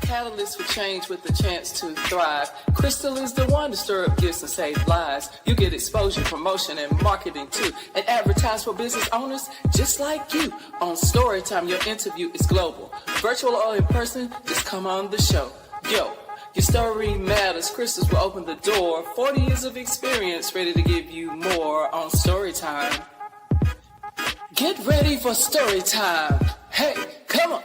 Catalyst for change with the chance to thrive. Crystal is the one to stir up gifts and save lives. You get exposure, promotion, and marketing too. And advertise for business owners just like you. On Storytime, your interview is global. Virtual or in person, just come on the show. Yo, your story matters. Crystals will open the door. 40 years of experience, ready to give you more on Storytime. Get ready for Storytime. Hey, come on.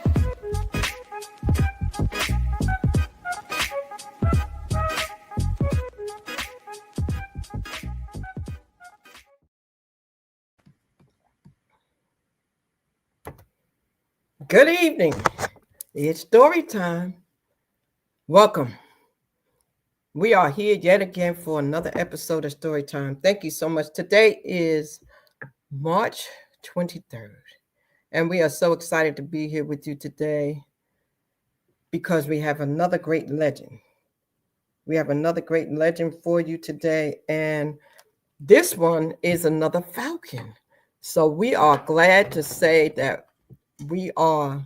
Good evening. It's story time. Welcome. We are here yet again for another episode of Story Time. Thank you so much. Today is March 23rd, and we are so excited to be here with you today because we have another great legend. We have another great legend for you today, and this one is another Falcon. So we are glad to say that we are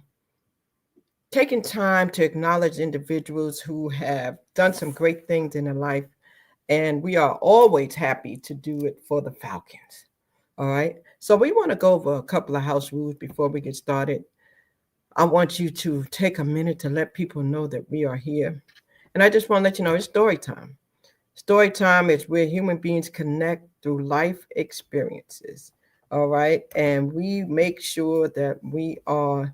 taking time to acknowledge individuals who have done some great things in their life, and we are always happy to do it for the Falcons. All right. So we want to go over a couple of house rules before we get started. I want you to take a minute to let people know that we are here. And I just want to let you know it's story time. Story time is where human beings connect through life experiences. All right. And we make sure that we are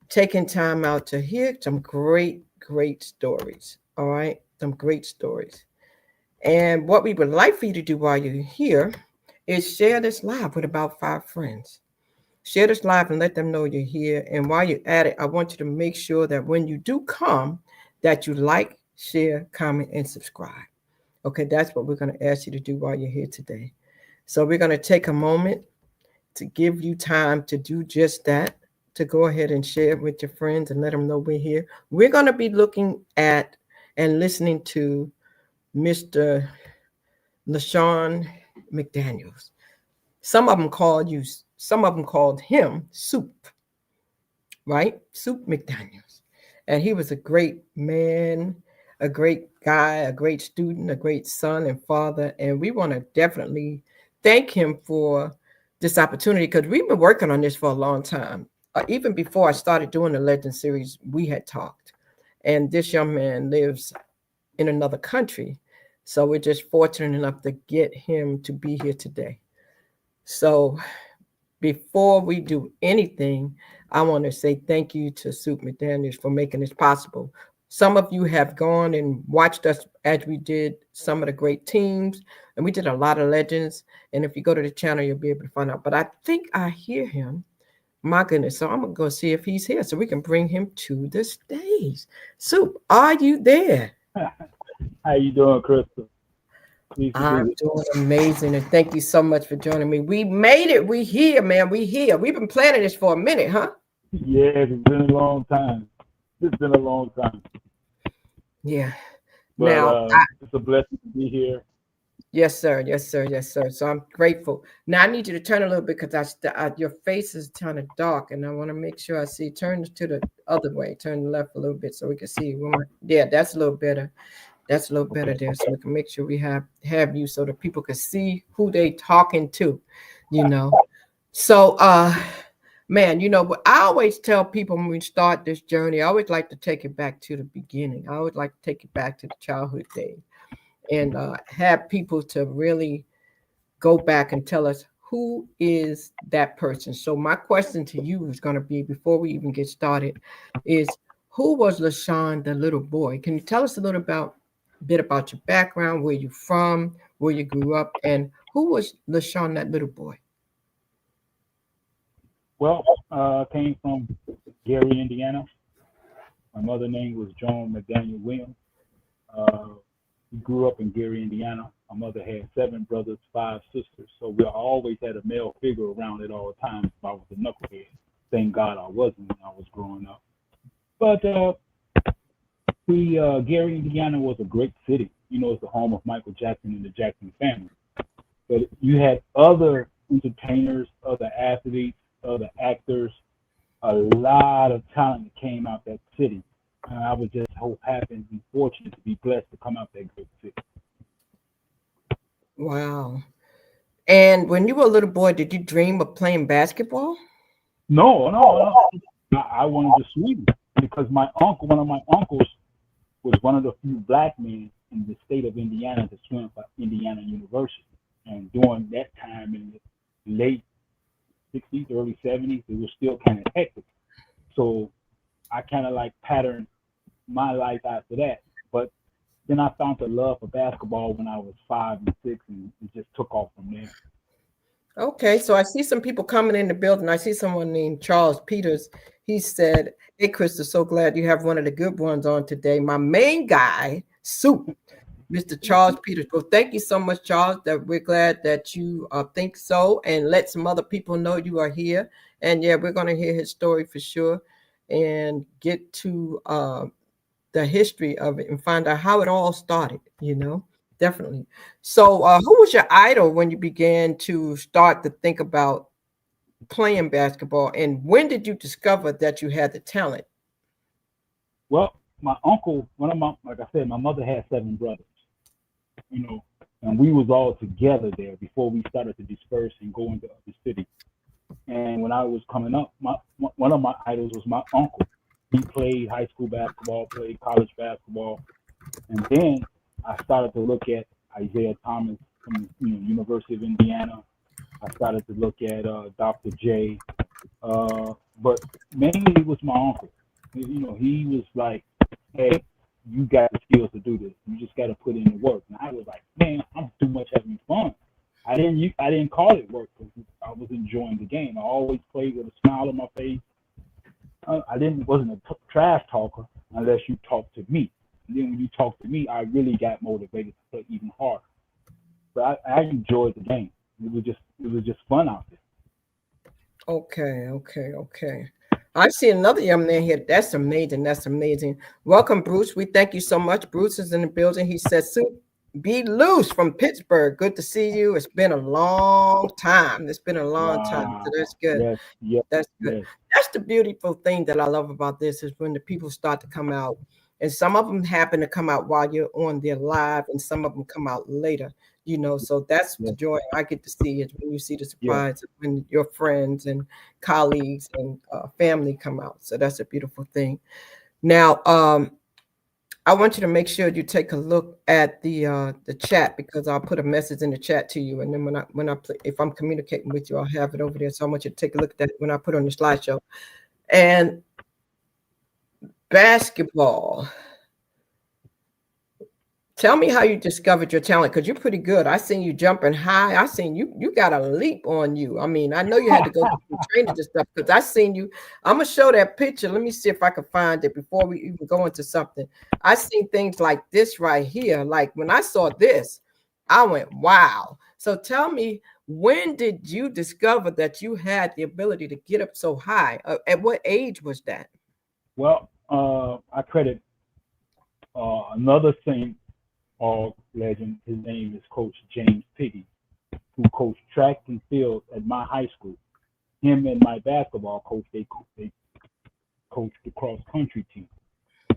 taking time out to hear some great stories. All right. Some great stories. And what we would like for you to do while you're here is share this live with about 5 friends. Share this live and let them know you're here. And while you're at it, I want you to make sure that when you do come, that you like, share, comment, and subscribe. Okay. That's what we're going to ask you to do while you're here today. So we're going to take a moment to give you time to do just that, to go ahead and share it with your friends and let them know we're here. We're going to be looking at and listening to Mr. LaShun McDaniels. Some of them called him Supe, right? Supe McDaniels. And he was a great man, a great guy, a great student, a great son and father. And we want to definitely thank him for this opportunity because we've been working on this for a long time. Even before I started doing the Legend series, we had talked. And this young man lives in another country. So we're just fortunate enough to get him to be here today. So before we do anything, I want to say thank you to Supe McDaniels for making this possible. Some of you have gone and watched us as we did some of the great teams, and we did a lot of legends. And if you go to the channel, you'll be able to find out. But I think I hear him. My goodness. So I'm going to go see if he's here so we can bring him to the stage. Supe, are you there? How you doing, Crystal? I'm doing amazing. And thank you so much for joining me. We made it. We here, man. We here. We've been planning this for a minute, huh? Yeah, it's been a long time. Yeah. But now, it's a blessing to be here. Yes, sir. So I'm grateful. Now I need you to turn a little bit because your face is kind of dark, and I want to make sure I see. Turn to the other way. Turn left a little bit so we can see. Yeah, that's a little better. That's a little better there, so we can make sure we have you so that people can see who they talking to. So man, but I always tell people when we start this journey, I always like to take it back to the beginning. I always like to take it back to the childhood days and have people to really go back and tell us who is that person. So my question to you is going to be, before we even get started, is who was LaShun, the little boy? Can you tell us a little bit about your background, where you're from, where you grew up, and who was LaShun, that little boy? Well, I came from Gary, Indiana. My mother's name was Joan McDaniel Williams. We grew up in Gary, Indiana. My mother had 7 brothers, 5 sisters. So we always had a male figure around at all times if I was a knucklehead. Thank God I wasn't when I was growing up. But Gary, Indiana was a great city. It's the home of Michael Jackson and the Jackson family. But you had other entertainers, other athletes, other actors, a lot of talent that came out that city. And I was just so happy and fortunate to be blessed to come out that great city. Wow. And when you were a little boy, did you dream of playing basketball? No, no, no. I wanted to swim because one of my uncles, was one of the few black men in the state of Indiana to swim for Indiana University. And during that time in the late 60s, early 70s, it was still kind of hectic. So I kind of like patterned my life after that. But then I found the love for basketball when I was 5 and 6, and it just took off from there. Okay, so I see some people coming in the building. I see someone named Charles Peters. He said, "Hey, Krista, so glad you have one of the good ones on today. My main guy, Supe, Mr. Charles Peters." Well, thank you so much, Charles. That we're glad that you think so, and let some other people know you are here. And yeah, we're going to hear his story for sure, and get to the history of it and find out how it all started. Definitely. So, who was your idol when you began to start to think about playing basketball, and when did you discover that you had the talent? Well, my uncle, like I said, my mother had 7 brothers, and we was all together there before we started to disperse and go into other cities. And when I was coming up, one of my idols was my uncle. He played high school basketball, played college basketball, and then I started to look at Isaiah Thomas from University of Indiana. I started to look at Dr. J, but mainly it was my uncle. He was like, "Hey, you got the skills to do this. You just got to put in the work." And I was like, "Man, I'm too much having fun." I didn't call it work because I was enjoying the game. I always played with a smile on my face. Wasn't a trash talker unless you talked to me. And then when you talk to me, I really got motivated to play even harder. But I enjoyed the game. It was just fun out there. Okay. I see another young man here. That's amazing. That's amazing. Welcome, Bruce. We thank you so much. Bruce is in the building. He says, "Soup, be loose from Pittsburgh. Good to see you. It's been a long time. It's been a long time." So Wow. that's good. Yes, That's good. yes, That's the beautiful thing that I love about this is when the people start to come out, and some of them happen to come out while you're on their live, and some of them come out later. So that's the yes, joy I get to see is when you see the yes. surprise of when your friends and colleagues and family come out. So that's a beautiful thing. Now, I want you to make sure you take a look at the chat because I'll put a message in the chat to you, and then when I play, if I'm communicating with you, I'll have it over there. So I want you to take a look at that when I put on the slideshow. And basketball. Tell me how you discovered your talent because you're pretty good. I seen you jumping high. I seen you got a leap on you. I mean, I know you had to go through training and stuff because I seen you. I'm gonna show that picture. Let me see if I can find it before we even go into something. I seen things like this right here. Like when I saw this, I went, wow. So tell me, when did you discover that you had the ability to get up so high? At what age was that? Well, I credit another St. Paul legend. His name is Coach James Piggy, who coached track and field at my high school. Him and my basketball coach, they coached the cross country team.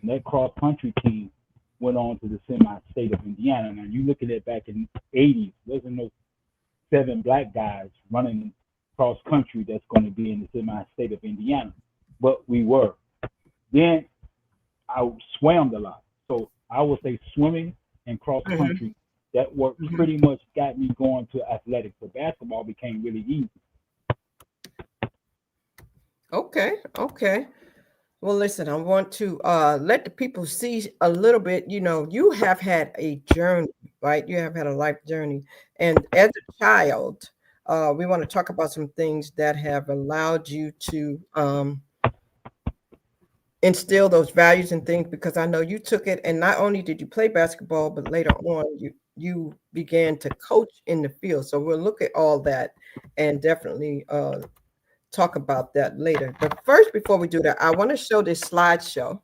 And that cross country team went on to the semi-state of Indiana. Now, you look at it back in the 80s, there wasn't no 7 black guys running cross country that's going to be in the semi-state of Indiana. But we were. Then I swam a lot. So I would say swimming and cross country, that work pretty much got me going to athletics. So basketball became really easy. Okay. Well, listen, I want to let the people see a little bit. You have had a journey, right? You have had a life journey. And as a child, we want to talk about some things that have allowed you to instill those values and things, because I know you took it, and not only did you play basketball, but later on you began to coach in the field. So we'll look at all that and definitely talk about that later. But first, before we do that, I want to show this slideshow.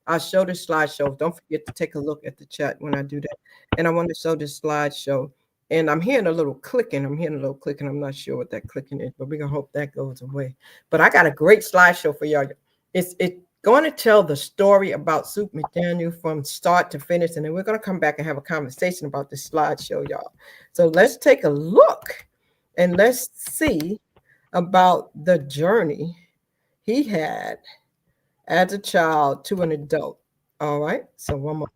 I'll show this slideshow. Don't forget to take a look at the chat when I do that. And I want to show this slideshow. And I'm hearing a little clicking. I'm not sure what that clicking is, but we're gonna hope that goes away. But I got a great slideshow for y'all. going to tell the story about Supe McDaniel from start to finish, and then we're going to come back and have a conversation about this slideshow, y'all. So let's take a look and let's see about the journey he had as a child to an adult. All right, so one more.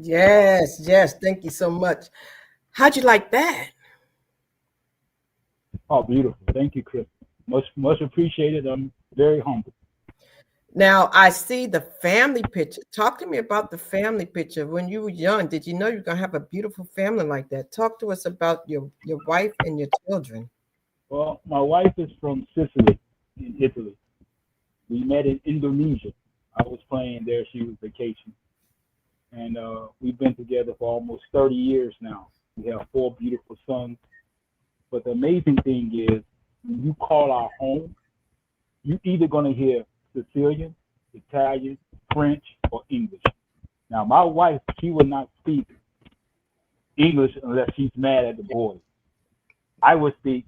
Yes, yes. Thank you so much. How'd you like that? Oh, beautiful. Thank you, Chris. Much appreciated. I'm very humble. Now I see the family picture. Talk to me about the family picture. When you were young, did you know you're gonna have a beautiful family like that? Talk to us about your wife and your children. Well, my wife is from Sicily, in Italy. We met in Indonesia. I was playing there. She was vacationing. And we've been together for almost 30 years now. We have 4 beautiful sons. But the amazing thing is, when you call our home, you're either going to hear Sicilian, Italian, French, or English. Now, my wife, she will not speak English unless she's mad at the boys. I would speak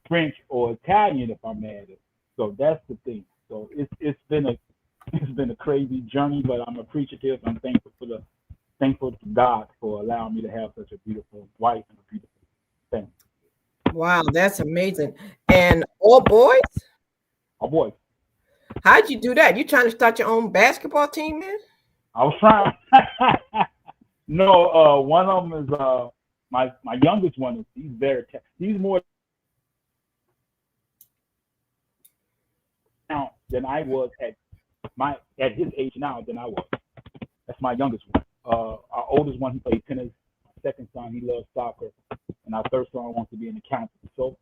French or Italian if I'm mad at her. So that's the thing. So it's been a it's been a crazy journey, but I'm appreciative. I'm thankful to God for allowing me to have such a beautiful wife and a beautiful family. Wow, that's amazing. And all boys? Oh boy, How'd you do that? You trying to start your own basketball team, man? I was trying. No, one of them is my youngest one is he's more now than I was at his age now than I was. That's my youngest one. Our oldest one, he plays tennis. My second son, he loves soccer, and our third son wants to be an accountant. So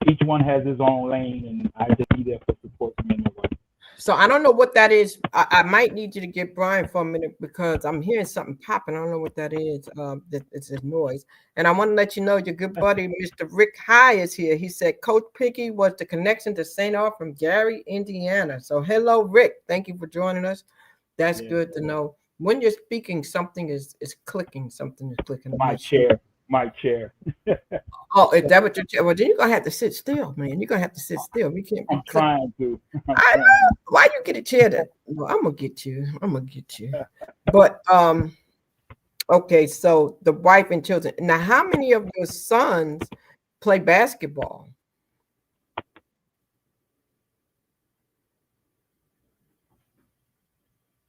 each one has his own lane, and I just be there for support me in the way. So I don't know what that is. I might need you to get Brian for a minute because I'm hearing something popping. I don't know what that is. It's a noise. And I want to let you know your good buddy, Mr. Rick High, is here. He said Coach Picky was the connection to St. R from Gary, Indiana. So hello, Rick. Thank you for joining us. That's good to know. When you're speaking, something is clicking. Something is clicking. My chair. Oh, is that what you're? Well, then you're gonna have to sit still, man. You're gonna have to sit still. We can't. I'm trying to. I know. Why you get a chair? Well, I'm gonna get you. But okay. So the wife and children. Now, how many of your sons play basketball?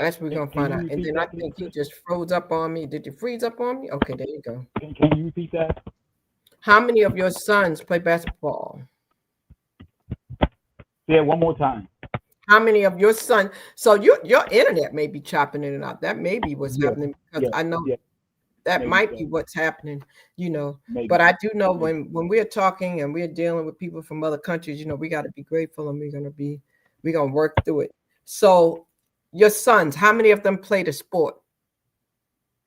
That's what we're gonna Can find you out. And repeat then I that, please, think he Crystal? just froze up on me. Did you freeze up on me? Okay, there you go. Can you repeat that? How many of your sons play basketball? Say it one more time. How many of your sons? So your internet may be chopping in and out. That may be what's Yeah, happening because yeah, I know yeah. that Maybe might be so. what's happening, Maybe, But I do know maybe. when we're talking and we're dealing with people from other countries, we got to be grateful and we're gonna work through it. So your sons, how many of them play the sport?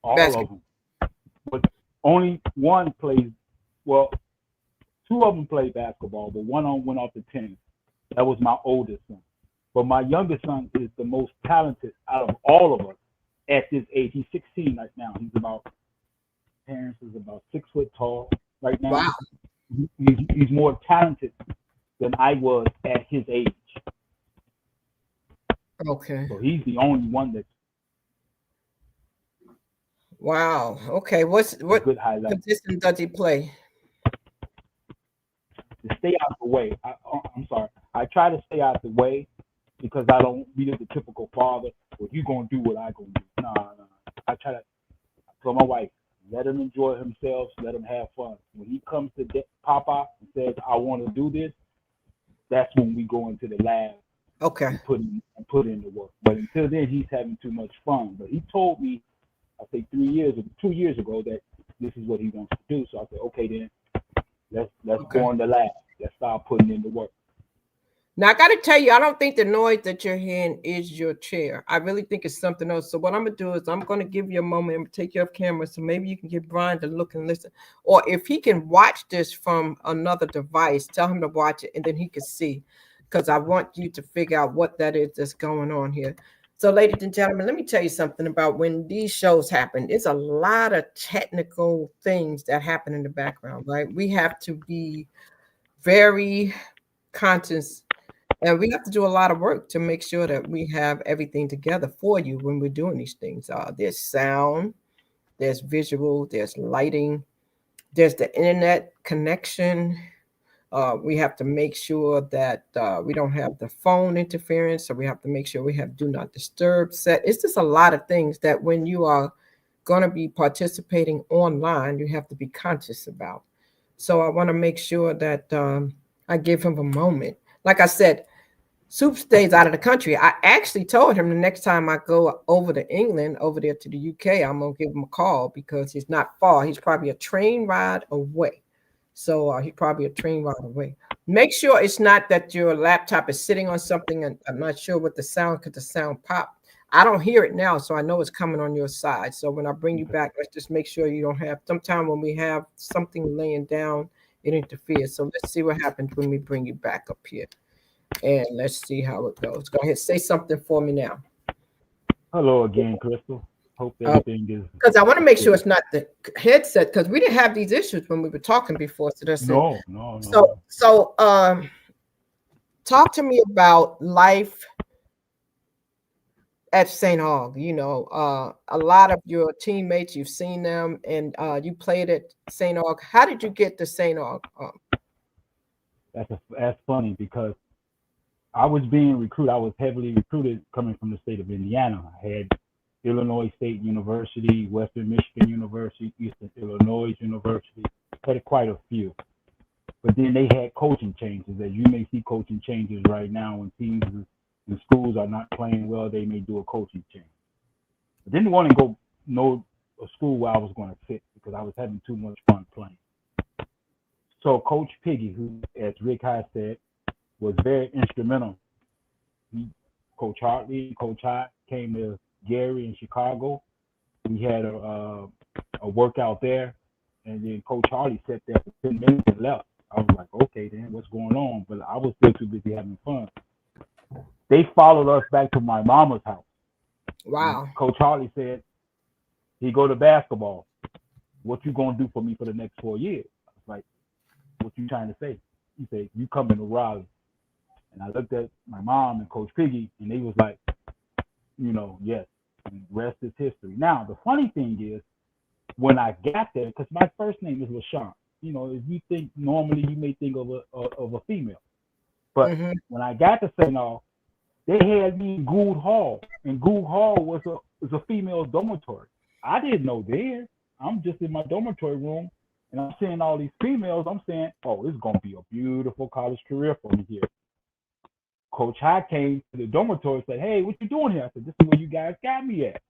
All of Basketball. them, but only one plays. Well, two of them play basketball, but one on went off to tennis. That was my oldest son. But my youngest son is the most talented out of all of us at this age. He's 16 right now. Terrence is about 6 foot tall right now. Wow. He's more talented than I was at his age. Okay. So he's the only one that's Wow. Okay. What a good high level. position does he play? To stay out the way. I'm sorry. I try to stay out the way because I don't be the typical father. Well, you gonna do what I gonna do? Nah. I try to tell my wife, let him enjoy himself, let him have fun. When he comes to Papa and says, I want to do this, that's when we go into the lab. Okay. And put in the work. But until then, he's having too much fun. But he told me, I think 2 years ago, that this is what he wants to do. So I said, okay, then let's go in the lab. Let's start putting in the work. Now I got to tell you, I don't think the noise that you're hearing is your chair. I really think it's something else. So what I'm gonna do is I'm gonna give you a moment and take you off camera, so maybe you can get Brian to look and listen, or if he can watch this from another device, tell him to watch it, and then he can see, because I want you to figure out what that is that's going on here. So, ladies and gentlemen, let me tell you something about when these shows happen. It's a lot of technical things that happen in the background, right? We have to be very conscious. And we have to do a lot of work to make sure that we have everything together for you when we're doing these things. There's sound, there's visual, there's lighting, there's the internet connection. We have to make sure that we don't have the phone interference. So we have to make sure we have do not disturb set. It's just a lot of things that when you are going to be participating online, you have to be conscious about. So I want to make sure that I give him a moment. Like I said, Supe stays out of the country. I actually told him the next time I go over to England, over there to the UK, I'm going to give him a call because he's not far. He's probably a train ride away. So he's probably a train ride away. Make sure it's not that your laptop is sitting on something and I'm not sure what the sound, because the sound popped. I don't hear it now, so I know it's coming on your side. So when I bring you back, let's just make sure you don't have, sometime when we have something laying down, it interferes. So let's see what happens when we bring you back up here. And let's see how it goes. Go ahead, say something for me now. Hello again, Crystal. Hope everything is. Because I want to make sure it's not the headset, because we didn't have these issues when we were talking before. So that's No. So talk to me about life at St. Aug. A lot of your teammates, you've seen them, and you played at St. Aug. How did you get to St. Aug? That's funny because I was being recruited. I was heavily recruited coming from the state of Indiana. I had Illinois State University, Western Michigan University, Eastern Illinois University. Had quite a few. But then they had coaching changes. As you may see coaching changes right now when teams and schools are not playing well, they may do a coaching change. I didn't want to go know a school where I was going to fit because I was having too much fun playing. So Coach Piggy, who, as Rick High said, was very instrumental. Coach Hartley and Coach High came to Gary in Chicago. We had a workout there, and then Coach Hartley sat there for 10 minutes and left. I was like, okay, then what's going on? But I was still too busy having fun. They followed us back to my mama's house. Wow. And Coach Hartley said, he go to basketball. What you going to do for me for the next 4 years? I was like, what you trying to say? He said, you coming to Raleigh. And I looked at my mom and Coach Piggy, and they was like, yes. And the rest is history. Now, the funny thing is, when I got there, because my first name is LaShun. If you think normally, you may think of a female. But when I got to St. Aug, They had me in Gould Hall, and Gould Hall was a female dormitory. I didn't know there. I'm just in my dormitory room, and I'm seeing all these females. I'm saying, oh, it's gonna be a beautiful college career for me here. Coach High came to the dormitory and said, hey, what you doing here? I said, this is where you guys got me at.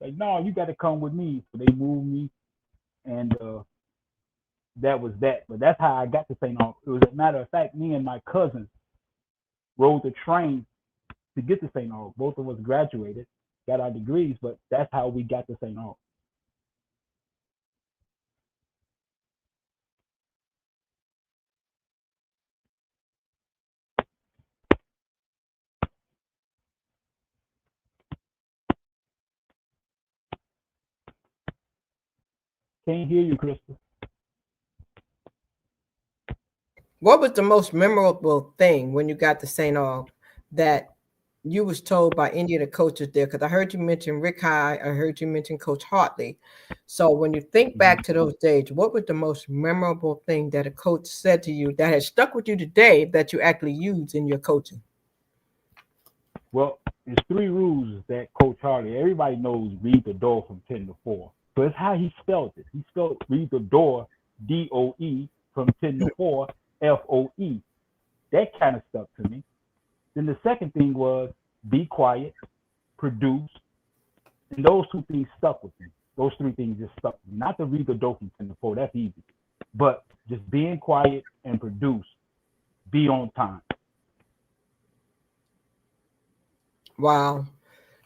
Like, no, you got to come with me. So they moved me, and that was that. But that's how I got to St. Aug. It was a matter of fact, me and my cousin rode the train to get to St. Aug. Both of us graduated, got our degrees, but that's how we got to St. Aug. Can't hear you, Crystal. What was the most memorable thing when you got to St. Aug that you was told by any of the coaches there? Because I heard you mention Rick High, I heard you mention Coach Hartley. So when you think back to those days, what was the most memorable thing that a coach said to you that has stuck with you today that you actually use in your coaching? Well, there's 3 rules that Coach Hartley, everybody knows, read the door from 10 to 4. So it's how he spelled it. He spelled read the door, DOE, from 10 to 4, FOE. That kind of stuck to me. Then the second thing was be quiet, produce. And those 2 things stuck with me. Those 3 things just stuck with me. Not to read the door from 10 to 4, that's easy. But just being quiet and produce. Be on time. Wow.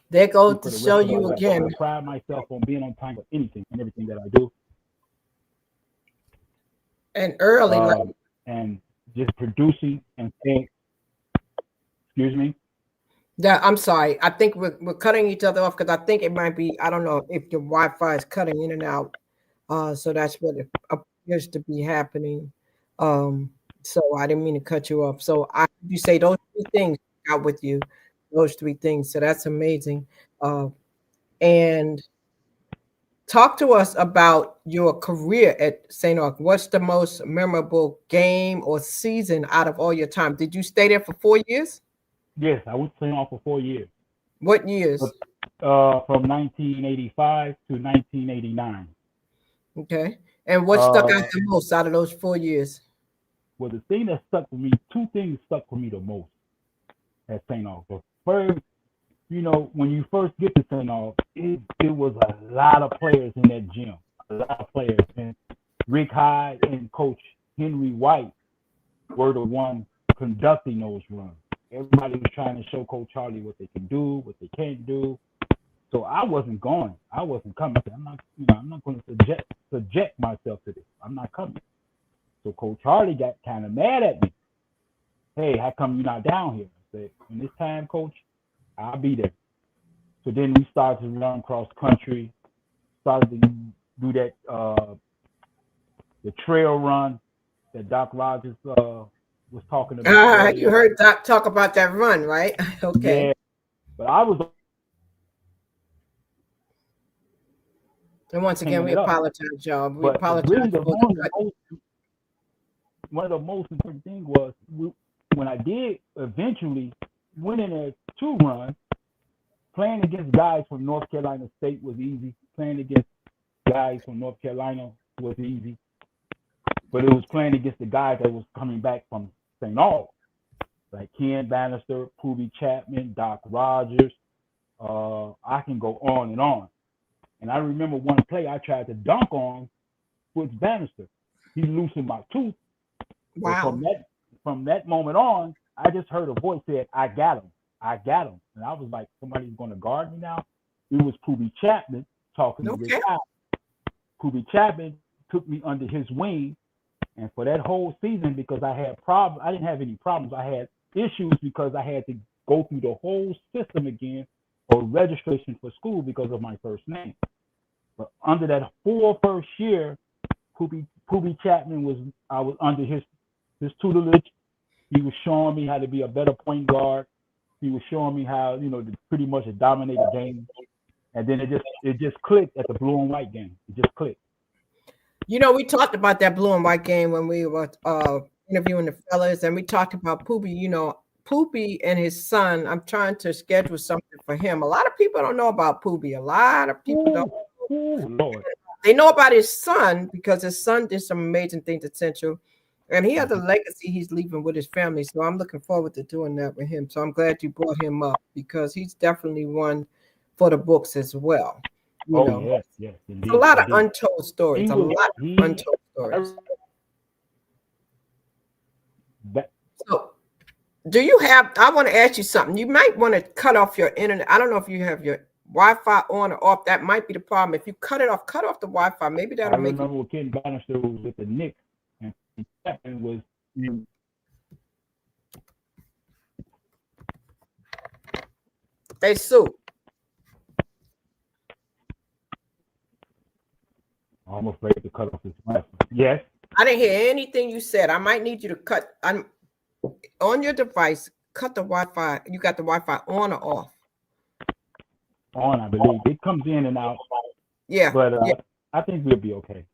There goes to show you again. I pride myself on being on time for anything and everything that I do. And early. And just producing and saying, excuse me? Yeah, I'm sorry. I think we're cutting each other off because I think it might be, I don't know if your Wi-Fi is cutting in and out. So that's what it appears to be happening. So I didn't mean to cut you off. So you say those 3 things got with you, those 3 things. So that's amazing. And talk to us about your career at St. Aug. What's the most memorable game or season out of all your time? Did you stay there for 4 years? Yes, I went to St. Aug for 4 years. What years? From 1985 to 1989. Okay. And what stuck out the most out of those 4 years? Well, the thing that stuck with me, 2 things stuck with me the most at St. Aug. The first, when you first get to St. Aug, it was a lot of players in that gym. A lot of players. And Rick High and Coach Henry White were the ones conducting those runs. Everybody was trying to show Coach Hartley what they can do, what they can't do. So I wasn't going. I wasn't coming. I'm not going to subject myself to this. I'm not coming. So Coach Hartley got kind of mad at me. Hey, how come you're not down here? I said, when it's time, Coach, I'll be there. So then we started to run cross country, started to do that, the trail run that Doc Rogers was talking about. You heard Doc talk about that run, right? Okay. Yeah, but I was. And once again, we apologize, y'all. We apologize. Really one of the most important things was when I did eventually went in there to run, playing against guys from North Carolina State was easy. Playing against guys from North Carolina was easy. But it was playing against the guys that was coming back from St. Aug, like Ken Bannister, Poobie Chapman, Doc Rogers. I can go on and on. And I remember one play I tried to dunk on Foots Bannister. He loosened my tooth. Wow. So from that moment on, I just heard a voice said, I got him. I got him. And I was like, somebody's going to guard me now? It was Poobie Chapman talking to Rick High. Poobie Chapman took me under his wing. And for that whole season, because I had problems, I didn't have any problems. I had issues because I had to go through the whole system again for registration for school because of my first name. But under that whole first year, Poobie Chapman I was under his tutelage. He was showing me how to be a better point guard. He was showing me how, to pretty much dominate the game. And then it just clicked at the blue and white game. It just clicked. We talked about that blue and white game when we were interviewing the fellas, and we talked about Poobie. Poopy and his son. I'm trying to schedule something for him. A lot of people don't know about Poopy. A lot of people don't. Lord. They know about his son because his son did some amazing things at Central, and he has a legacy he's leaving with his family. So I'm looking forward to doing that with him. So I'm glad you brought him up because he's definitely one for the books as well. You know, Yes, indeed. a lot of untold stories. Untold stories. So, do you have? I want to ask you something. You might want to cut off your internet. I don't know if you have your Wi-Fi on or off. That might be the problem. If you cut off the Wi-Fi. Maybe that'll make. I remember when Ken Bannister was with the Knicks, and Chapman was. Hey, Sue. I'm afraid to cut off his Wi-Fi. Yes. I didn't hear anything you said. I might need you to cut. I'm on your device. Cut the Wi-Fi. You got the Wi-Fi on or off? On, I believe. It comes in and out. Yeah. But yeah. I think we'll be okay.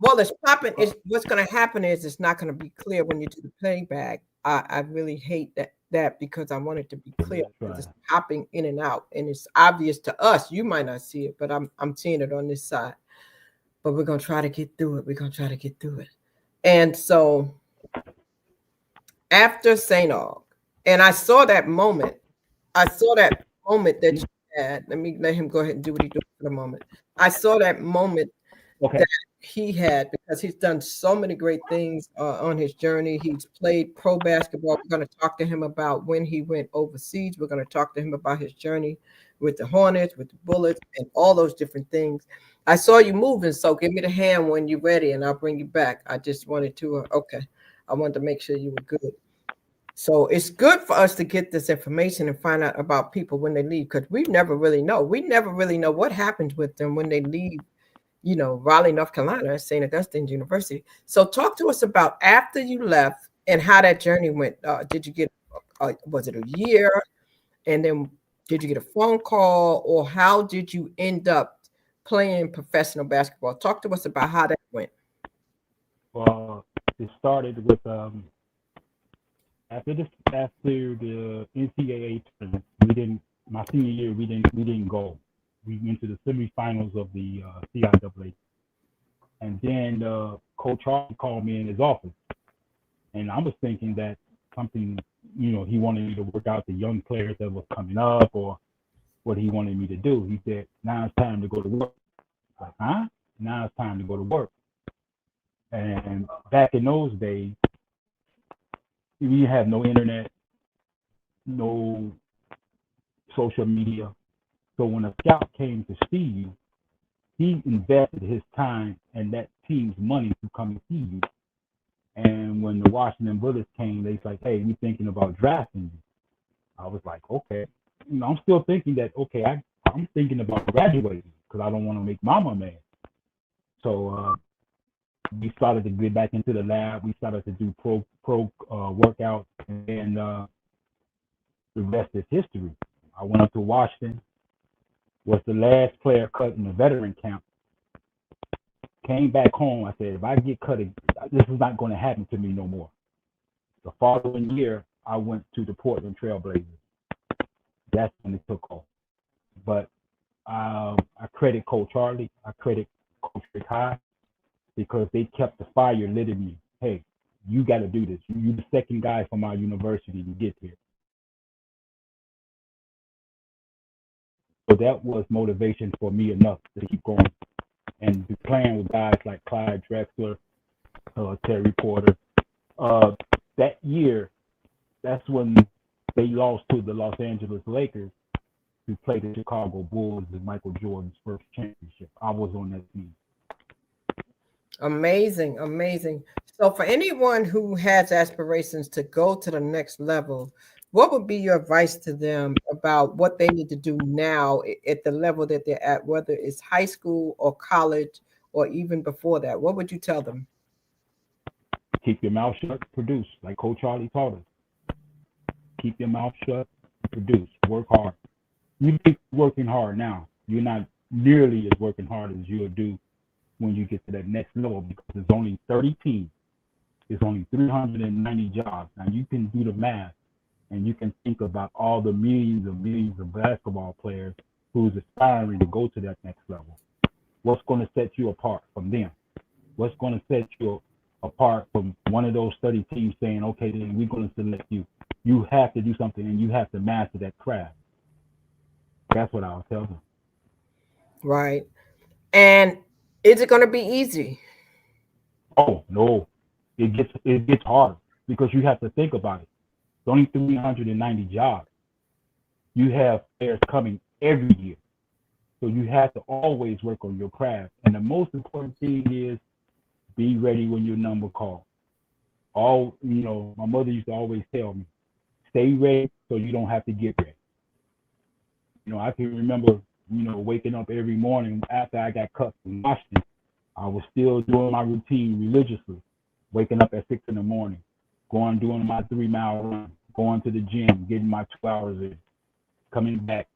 Well, it's popping. What's going to happen is it's not going to be clear when you do the playback. I really hate that because I want it to be clear. Right. It's popping in and out, and it's obvious to us. You might not see it, but I'm seeing it on this side. But we're going to try to get through it. And so after St. Aug, and I saw that moment that you had. Let him go ahead and do what he did for the moment. I saw that moment that he had because he's done so many great things on his journey. He's played pro basketball. We're going to talk to him about when he went overseas. We're going to talk to him about his journey with the Hornets, with the Bullets, and all those different things. I saw you moving, so give me the hand when you're ready, and I'll bring you back. I just wanted to, I wanted to make sure you were good. So it's good for us to get this information and find out about people when they leave, because we never really know. We never really know what happens with them when they leave, Raleigh, North Carolina, St. Augustine's University. So talk to us about after you left and how that journey went. Did you get, was it a year? And then did you get a phone call, or how did you end up playing professional basketball? Talk to us about how that went. Well, it started with after the NCAA tournament. My senior year we didn't go. We went to the semifinals of the CIAA, and then Coach Charlie called me in his office, and I was thinking that something, he wanted me to work out the young players that was coming up, or what he wanted me to do. He said, "Now it's time to go to work." Like, huh? Now it's time to go to work. And back in those days, we had no internet, no social media. So when a scout came to see you, he invested his time and that team's money to come and see you. And when the Washington Bullets came, they was like, "Hey, we thinking about drafting you." I was like, okay. I'm still thinking that, okay, I'm thinking about graduating because I don't want to make mama mad. So we started to get back into the lab. We started to do pro workouts, and the rest is history. I went up to Washington, was the last player cut in the veteran camp. Came back home. I said, if I get cut, this is not going to happen to me no more. The following year, I went to the Portland Trailblazers. That's when it took off. But I credit Coach Charlie. I credit Coach Rick High, because they kept the fire lit in me. Hey, you got to do this. You're the second guy from our university to get here. So that was motivation for me enough to keep going. And playing with guys like Clyde Drexler, Terry Porter. That year, that's when they lost to the Los Angeles Lakers, who played the Chicago Bulls in Michael Jordan's first championship. I was on that team. Amazing. So for anyone who has aspirations to go to the next level, what would be your advice to them about what they need to do now at the level that they're at, whether it's high school or college or even before that? What would you tell them? Keep your mouth shut, produce, like Coach Charlie taught us. Keep your mouth shut, produce, work hard. You keep working hard now. You're not nearly as working hard as you'll do when you get to that next level, because there's only 30 teams. It's only 390 jobs. Now you can do the math and you can think about all the millions of basketball players who's aspiring to go to that next level. What's going to set you apart from them? What's going to set you apart from one of those 30 teams saying, okay, then we're going to select you. You have to do something and you have to master that craft. That's what I'll tell them. Right. And is it going to be easy? Oh, no. It gets harder because you have to think about it. It's only 390 jobs. You have players coming every year. So you have to always work on your craft. And the most important thing is be ready when your number calls. My mother used to always tell me, stay ready so you don't have to get ready. I can remember, waking up every morning after I got cut from Washington. I was still doing my routine religiously, waking up at 6 in the morning, doing my 3-mile run, going to the gym, getting my 2 hours in, coming back,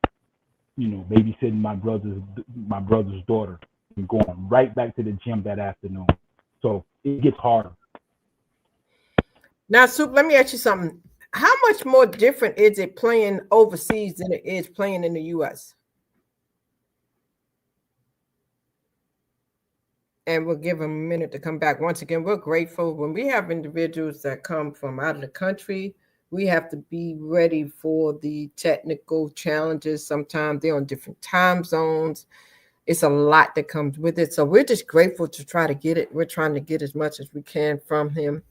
babysitting my brother's daughter, and going right back to the gym that afternoon. So it gets harder. Now, Supe, let me ask you something. How much more different is it playing overseas than it is playing in the U.S.? And we'll give them a minute to come back. Once again, we're grateful when we have individuals that come from out of the country. We have to be ready for the technical challenges. Sometimes they're on different time zones. It's a lot that comes with it. So we're just grateful to try to get it. We're trying to get as much as we can from him.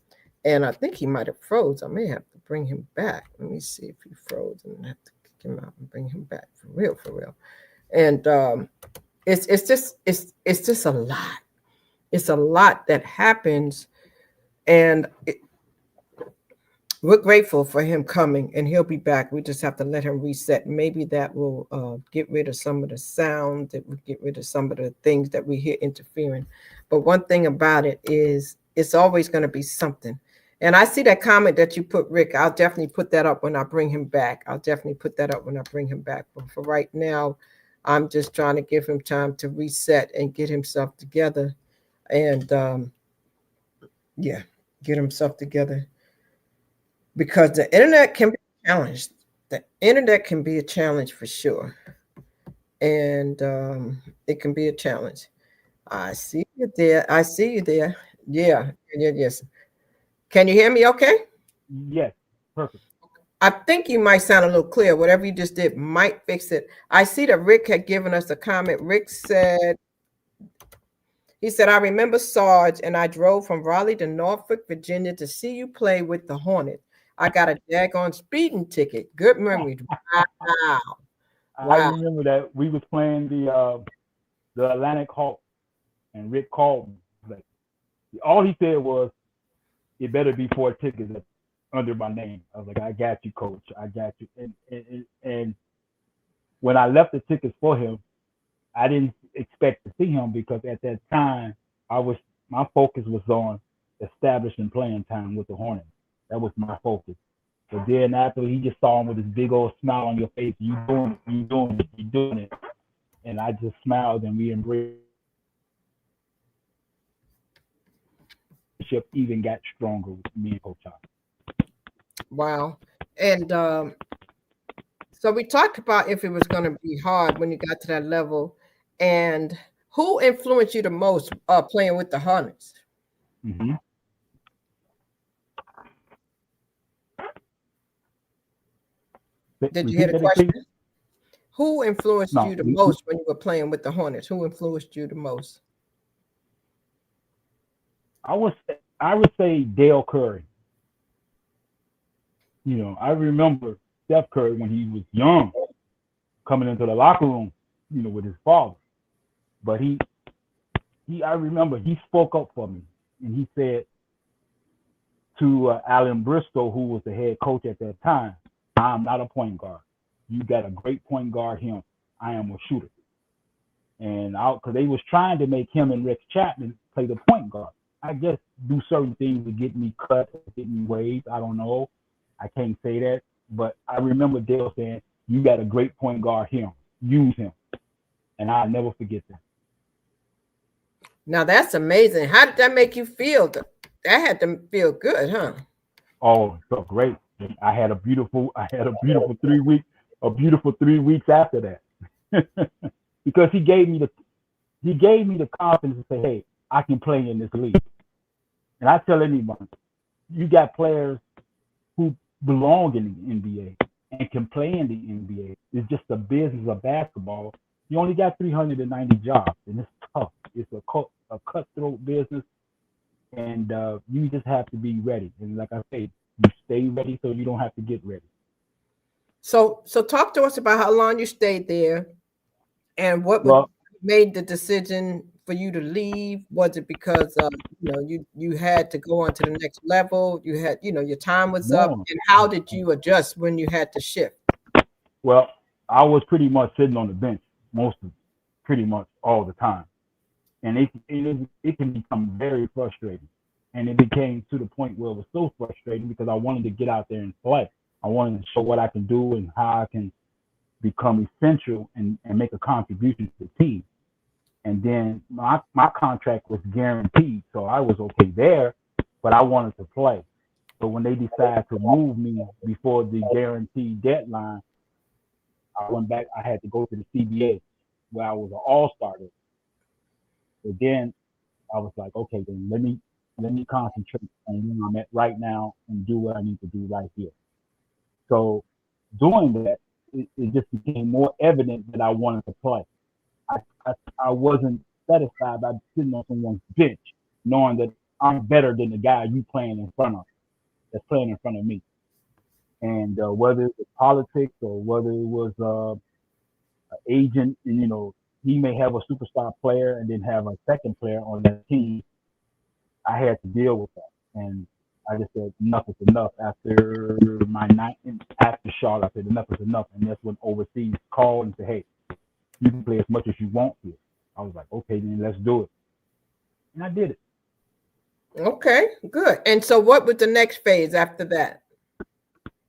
And I think he might have froze. I may have to bring him back. Let me see if he froze and I have to kick him out and bring him back for real. And it's just a lot. It's a lot that happens, and we're grateful for him coming, and he'll be back. We just have to let him reset. Maybe that will get rid of some of the sound, that will get rid of some of the things that we hear interfering. But one thing about it is it's always going to be something. And I see that comment that you put, Rick. I'll definitely put that up when I bring him back. But for right now, I'm just trying to give him time to reset and get himself together. And get himself together, because the internet can be challenged. The internet can be a challenge for sure, and it can be a challenge. I see you there. Yeah. Yes. Can you hear me? Okay. Yes, perfect. I think you might sound a little clear. Whatever you just did might fix it. I see that Rick had given us a comment. Rick said. He said, I remember Sarge, and I drove from Raleigh to Norfolk, Virginia to see you play with the Hornets. I got a daggone speeding ticket. Good memory. Wow. I remember that we was playing the Atlantic Hawk, and Rick called me. Like, all he said was, it better be 4 tickets under my name. I was like, I got you, coach. I got you. And when I left the tickets for him, I didn't expect to see him, because at that time my focus was on establishing playing time with the Hornets. That was my focus. But then after, he just saw him with his big old smile on your face. You doing it. And I just smiled, and we embraced. Even got stronger with me and Coach Hop. Wow. And so we talked about if it was going to be hard when you got to that level. And who influenced you the most playing with the Hornets? Mm-hmm. Did you hear the question? Who influenced you the most when you were playing with the Hornets? Who influenced you the most? I would say Dale Curry. I remember Steph Curry when he was young, coming into the locker room, with his father. But I remember he spoke up for me, and he said to Alan Bristol, who was the head coach at that time, I'm not a point guard. You got a great point guard, him. I am a shooter. And because they was trying to make him and Rex Chapman play the point guard. I guess do certain things to get me cut, get me waived. I don't know. I can't say that. But I remember Dale saying, you got a great point guard, him. Use him. And I'll never forget that. Now, that's amazing. How did that make you feel? That had to feel good, huh? Oh, it felt great. I had a beautiful 3 week, a beautiful 3 weeks after that, because he gave me the confidence to say, hey, I can play in this league. And I tell anyone, you got players who belong in the NBA and can play in the NBA. It's just the business of basketball. You only got 390 jobs, and it's tough. It's a cutthroat business, and you just have to be ready. And like I say, you stay ready so you don't have to get ready. So talk to us about how long you stayed there, and what Well, made the decision for you to leave. Was it because you had to go on to the next level? You had your time was up, no. and how did you adjust when you had to shift? Well, I was pretty much sitting on the bench pretty much all the time, and it can become very frustrating. And it became to the point where it was so frustrating because I wanted to get out there and play. I wanted to show what I can do and how I can become essential and make a contribution to the team. And then my contract was guaranteed, so I was okay there, but I wanted to play. So when they decided to move me before the guaranteed deadline, I went back. I had to go to the CBA where I was an all-star. So then I was like, okay, then let me concentrate on where I'm at right now and do what I need to do right here. So doing that, it just became more evident that I wanted to play. I, I, I wasn't satisfied by sitting on someone's bench, knowing that I'm better than the guy you playing in front of, that's playing in front of me. And whether it was politics or whether it was an agent, and he may have a superstar player and then have a second player on that team, I had to deal with that. And I just said enough is enough. After my night after Charlotte, I said enough is enough, and that's when overseas called and said, hey, you can play as much as you want here. I was like, okay, then let's do it. And I did it. Okay, good. And so what was the next phase after that?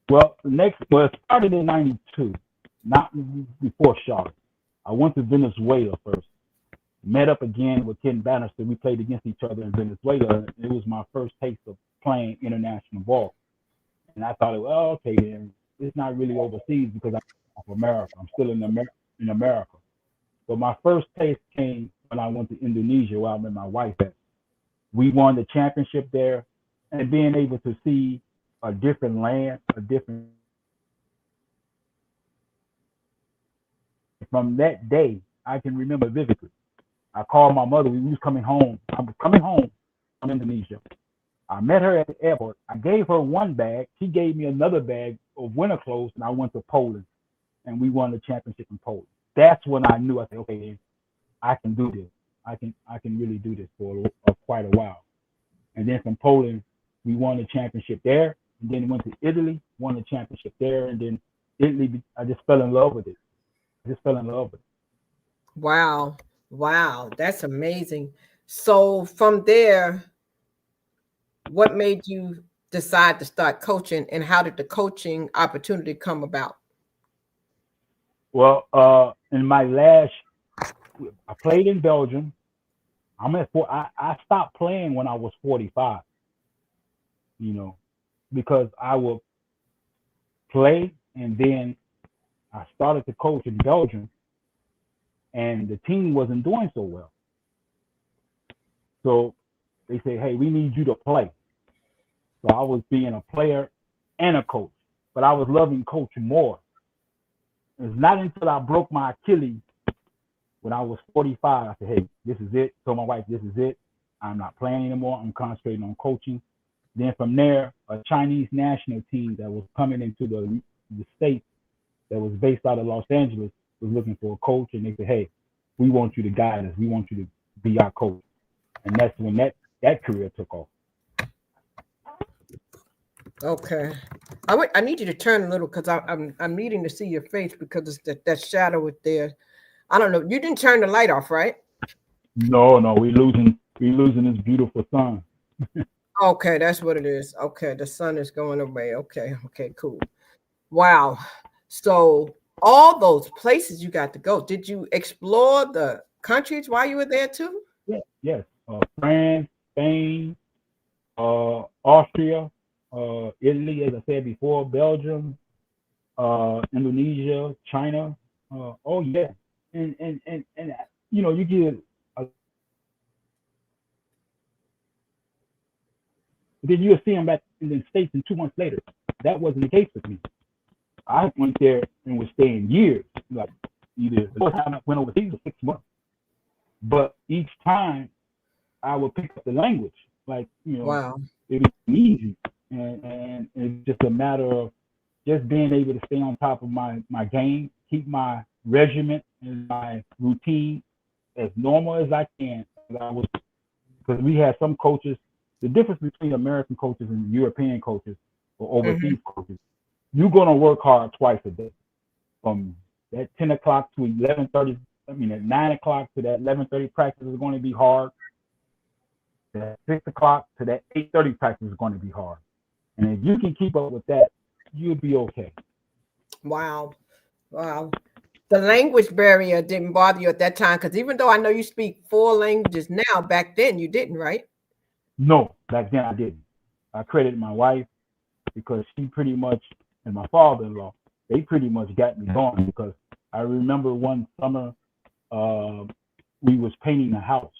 Well, it started in 92, not before Charlotte. I went to Venezuela first. Met up again with Ken Bannister. We played against each other in Venezuela. It was my first taste of playing international ball. And I thought, well, okay, then it's not really overseas because I'm from America. I'm still in America. So my first taste came when I went to Indonesia, where I met my wife at. We won the championship there, and being able to see a different land, from that day, I can remember vividly. I called my mother. We was coming home. I was coming home from Indonesia. I met her at the airport. I gave her one bag. She gave me another bag of winter clothes, and I went to Poland, and we won the championship in Poland. That's when I knew. I said, okay, I can do this. I can really do this for quite a while. And then from Poland, we won the championship there, and then went to Italy, won the championship there, and then Italy. I just fell in love with it. Wow. Wow, that's amazing. So from there, what made you decide to start coaching, and how did the coaching opportunity come about? Well, in my I played in Belgium. I stopped playing when I was 45, because I would play and then I started to coach in Belgium and the team wasn't doing so well. So they say, hey, we need you to play. So I was being a player and a coach, but I was loving coaching more. It's not until I broke my Achilles when I was 45, I said, hey, this is it. Told my wife, this is it. I'm not playing anymore. I'm concentrating on coaching. Then from there, a Chinese national team that was coming into the state that was based out of Los Angeles was looking for a coach, and they said, hey, we want you to guide us. We want you to be our coach. And that's when that career took off. Okay, I need you to turn a little because I'm needing to see your face because it's that shadow with there. I don't know. You didn't turn the light off, right? No, we losing this beautiful sun. Okay, that's what it is. Okay, the sun is going away. Okay, cool. Wow. So all those places you got to go, did you explore the countries while you were there too? Yeah, yes. France, Spain, Austria, Italy, as I said before, Belgium, Indonesia, China. Oh yeah, and you get a, then you'll see them back in the States, and 2 months later, that wasn't the case with me. I went there and was staying years. Like either the first time I went overseas was 6 months, but each time I would pick up the language. Like Wow. it was easy, and it's just a matter of just being able to stay on top of my game, keep my regiment and my routine as normal as I can. I was because we had some coaches. The difference between American coaches and European coaches or overseas coaches, you're gonna work hard twice a day, from that 10 o'clock to 11:30. I mean, at 9 o'clock to that 11:30 practice is going to be hard. That 6 o'clock to that 8:30 practice is going to be hard. And if you can keep up with that, you'll be okay. Wow. Wow. The language barrier didn't bother you at that time, because even though I know you speak 4 languages now, back then you didn't, right? No, back then I didn't. I credit my wife because she pretty much, and my father-in-law, they pretty much got me going, because I remember one summer we was painting a house,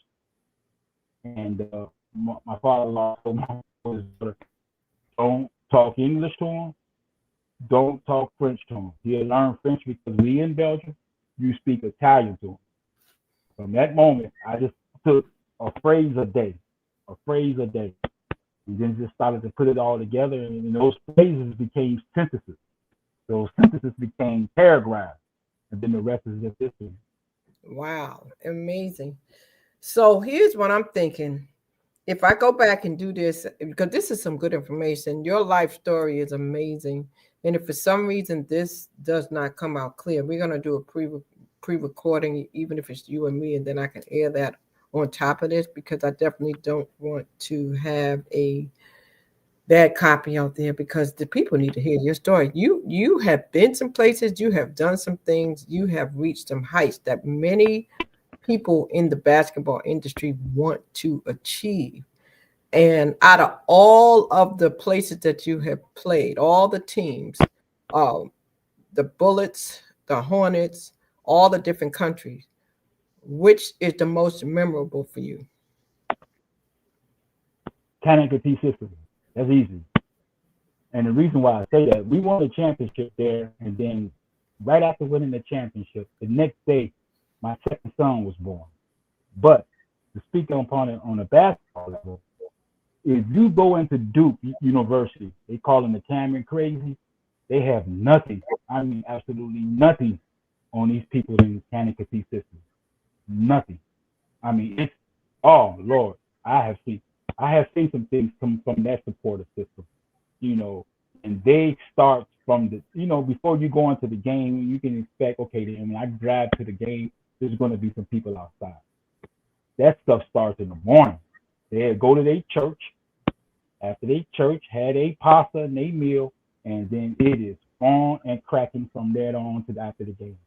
and my father-in-law told my daughter, don't talk English to him, don't talk French to him. He'll learn French because we in Belgium, you speak Italian to him. From that moment, I just took a phrase a day, and then just started to put it all together, and those phrases became sentences. Those sentences became paragraphs, and then the rest is just history. Wow. Amazing. So here's what I'm thinking. If I go back and do this, because this is some good information, your life story is amazing. And if for some reason this does not come out clear, we're going to do a pre-recording, even if it's you and me, and then I can air that on top of this, because I definitely don't want to have a bad copy out there, because the people need to hear your story. You have been some places, you have done some things, you have reached some heights that many people in the basketball industry want to achieve. And out of all of the places that you have played, all the teams, uh, the Bullets, the Hornets, all the different countries, which is the most memorable for you? Canada system. That's easy. And the reason why I say that, we won a championship there, and then right after winning the championship, the next day, my second son was born. But to speak upon it on a basketball level, if you go into Duke University, they call them the Cameron Crazy. They have nothing. I mean, absolutely nothing on these people in the Canada system. Nothing. I mean, it's oh Lord, I have seen some things come from that supportive system, and they start from the before you go into the game, you can expect, okay, then when I drive to the game, there's going to be some people outside. That stuff starts in the morning. They go to their church. After they church, had a pasta and a meal, and then it is on and cracking from there on to after the game.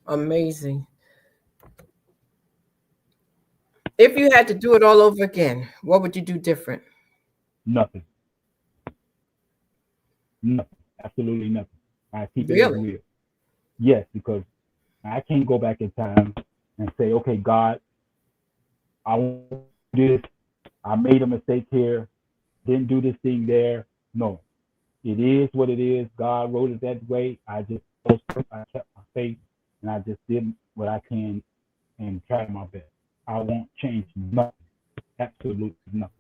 Amazing. If you had to do it all over again, what would you do different? Nothing. Nothing. Absolutely nothing. I keep it as Really? real. Yes, because I can't go back in time and say, okay, God, I want this. I made a mistake here. Didn't do this thing there. No, it is what it is. God wrote it that way. I kept my faith, and I just did what I can and tried my best. I won't change nothing. Absolutely nothing.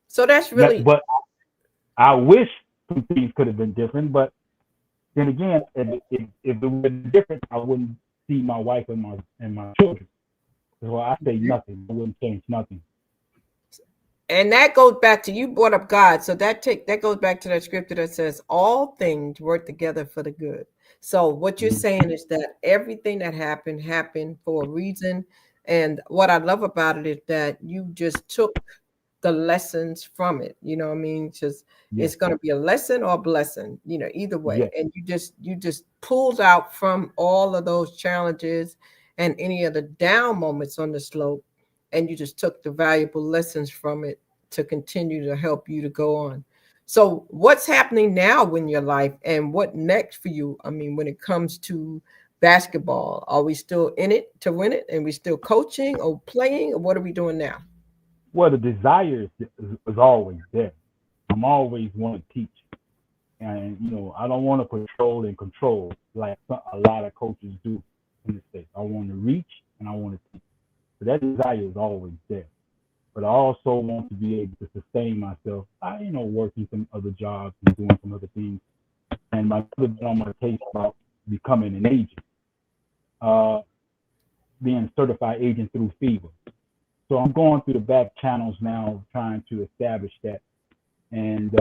So that's really But I wish some things could have been different. But then again, if it were different, I wouldn't see my wife and my children. So I say nothing. I wouldn't change nothing. and that goes back to, you brought up God. So that goes back to that scripture that says all things work together for the good. So what you're Mhm. saying is that everything that happened for a reason. And what I love about it is that you just took the lessons from it. You know what I mean? Just Yes, it's gonna be a lesson or a blessing, either way. yes, And you just pulled out from all of those challenges and any of the down moments on the slope, and you just took the valuable lessons from it to continue to help you to go on. So what's happening now in your life and what next for you? I mean, when it comes to basketball, are we still in it to win it and we still coaching or playing, or what are we doing now? Well, the desire is always there. I'm always want to teach, and I don't want to patrol and control like a lot of coaches do in the States. I want to reach and I want to teach. So that desire is always there. But I also want to be able to sustain myself. Working some other jobs and doing some other things. And my brother been on my case about becoming an agent, being a certified agent through FIBA. So I'm going through the back channels now, trying to establish that and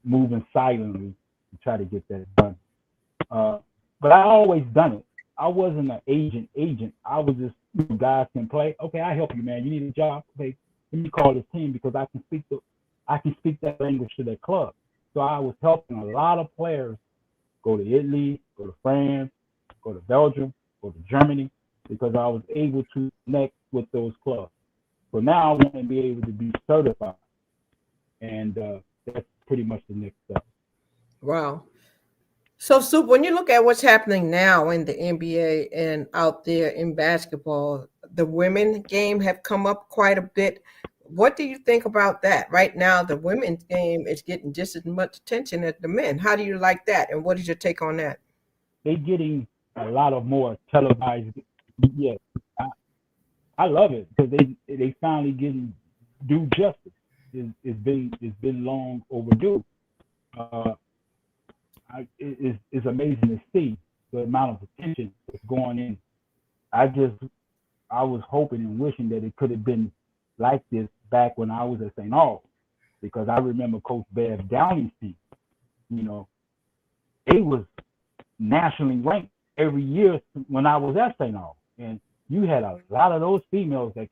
moving silently to try to get that done. But I always done it. I wasn't an agent. I was just, guys can play. Okay, I help you, man. You need a job. Okay, let me call this team because I can speak that language to that club. So I was helping a lot of players go to Italy, go to France, go to Belgium, go to Germany, because I was able to connect with those clubs. So now I want to be able to be certified, and that's pretty much the next step. Wow. So, Supe, when you look at what's happening now in the NBA and out there in basketball, the women game have come up quite a bit. What do you think about that? Right now, the women's game is getting just as much attention as the men. How do you like that? And what is your take on that? They're getting a lot of more televised. Yes, I love it because they finally getting due justice. It's been long overdue. It's amazing to see the amount of attention that's going in. I was hoping and wishing that it could have been like this back when I was at St. Aug, because I remember Coach Bev Downey's team. It was nationally ranked every year when I was at St. Aug, and you had a lot of those females that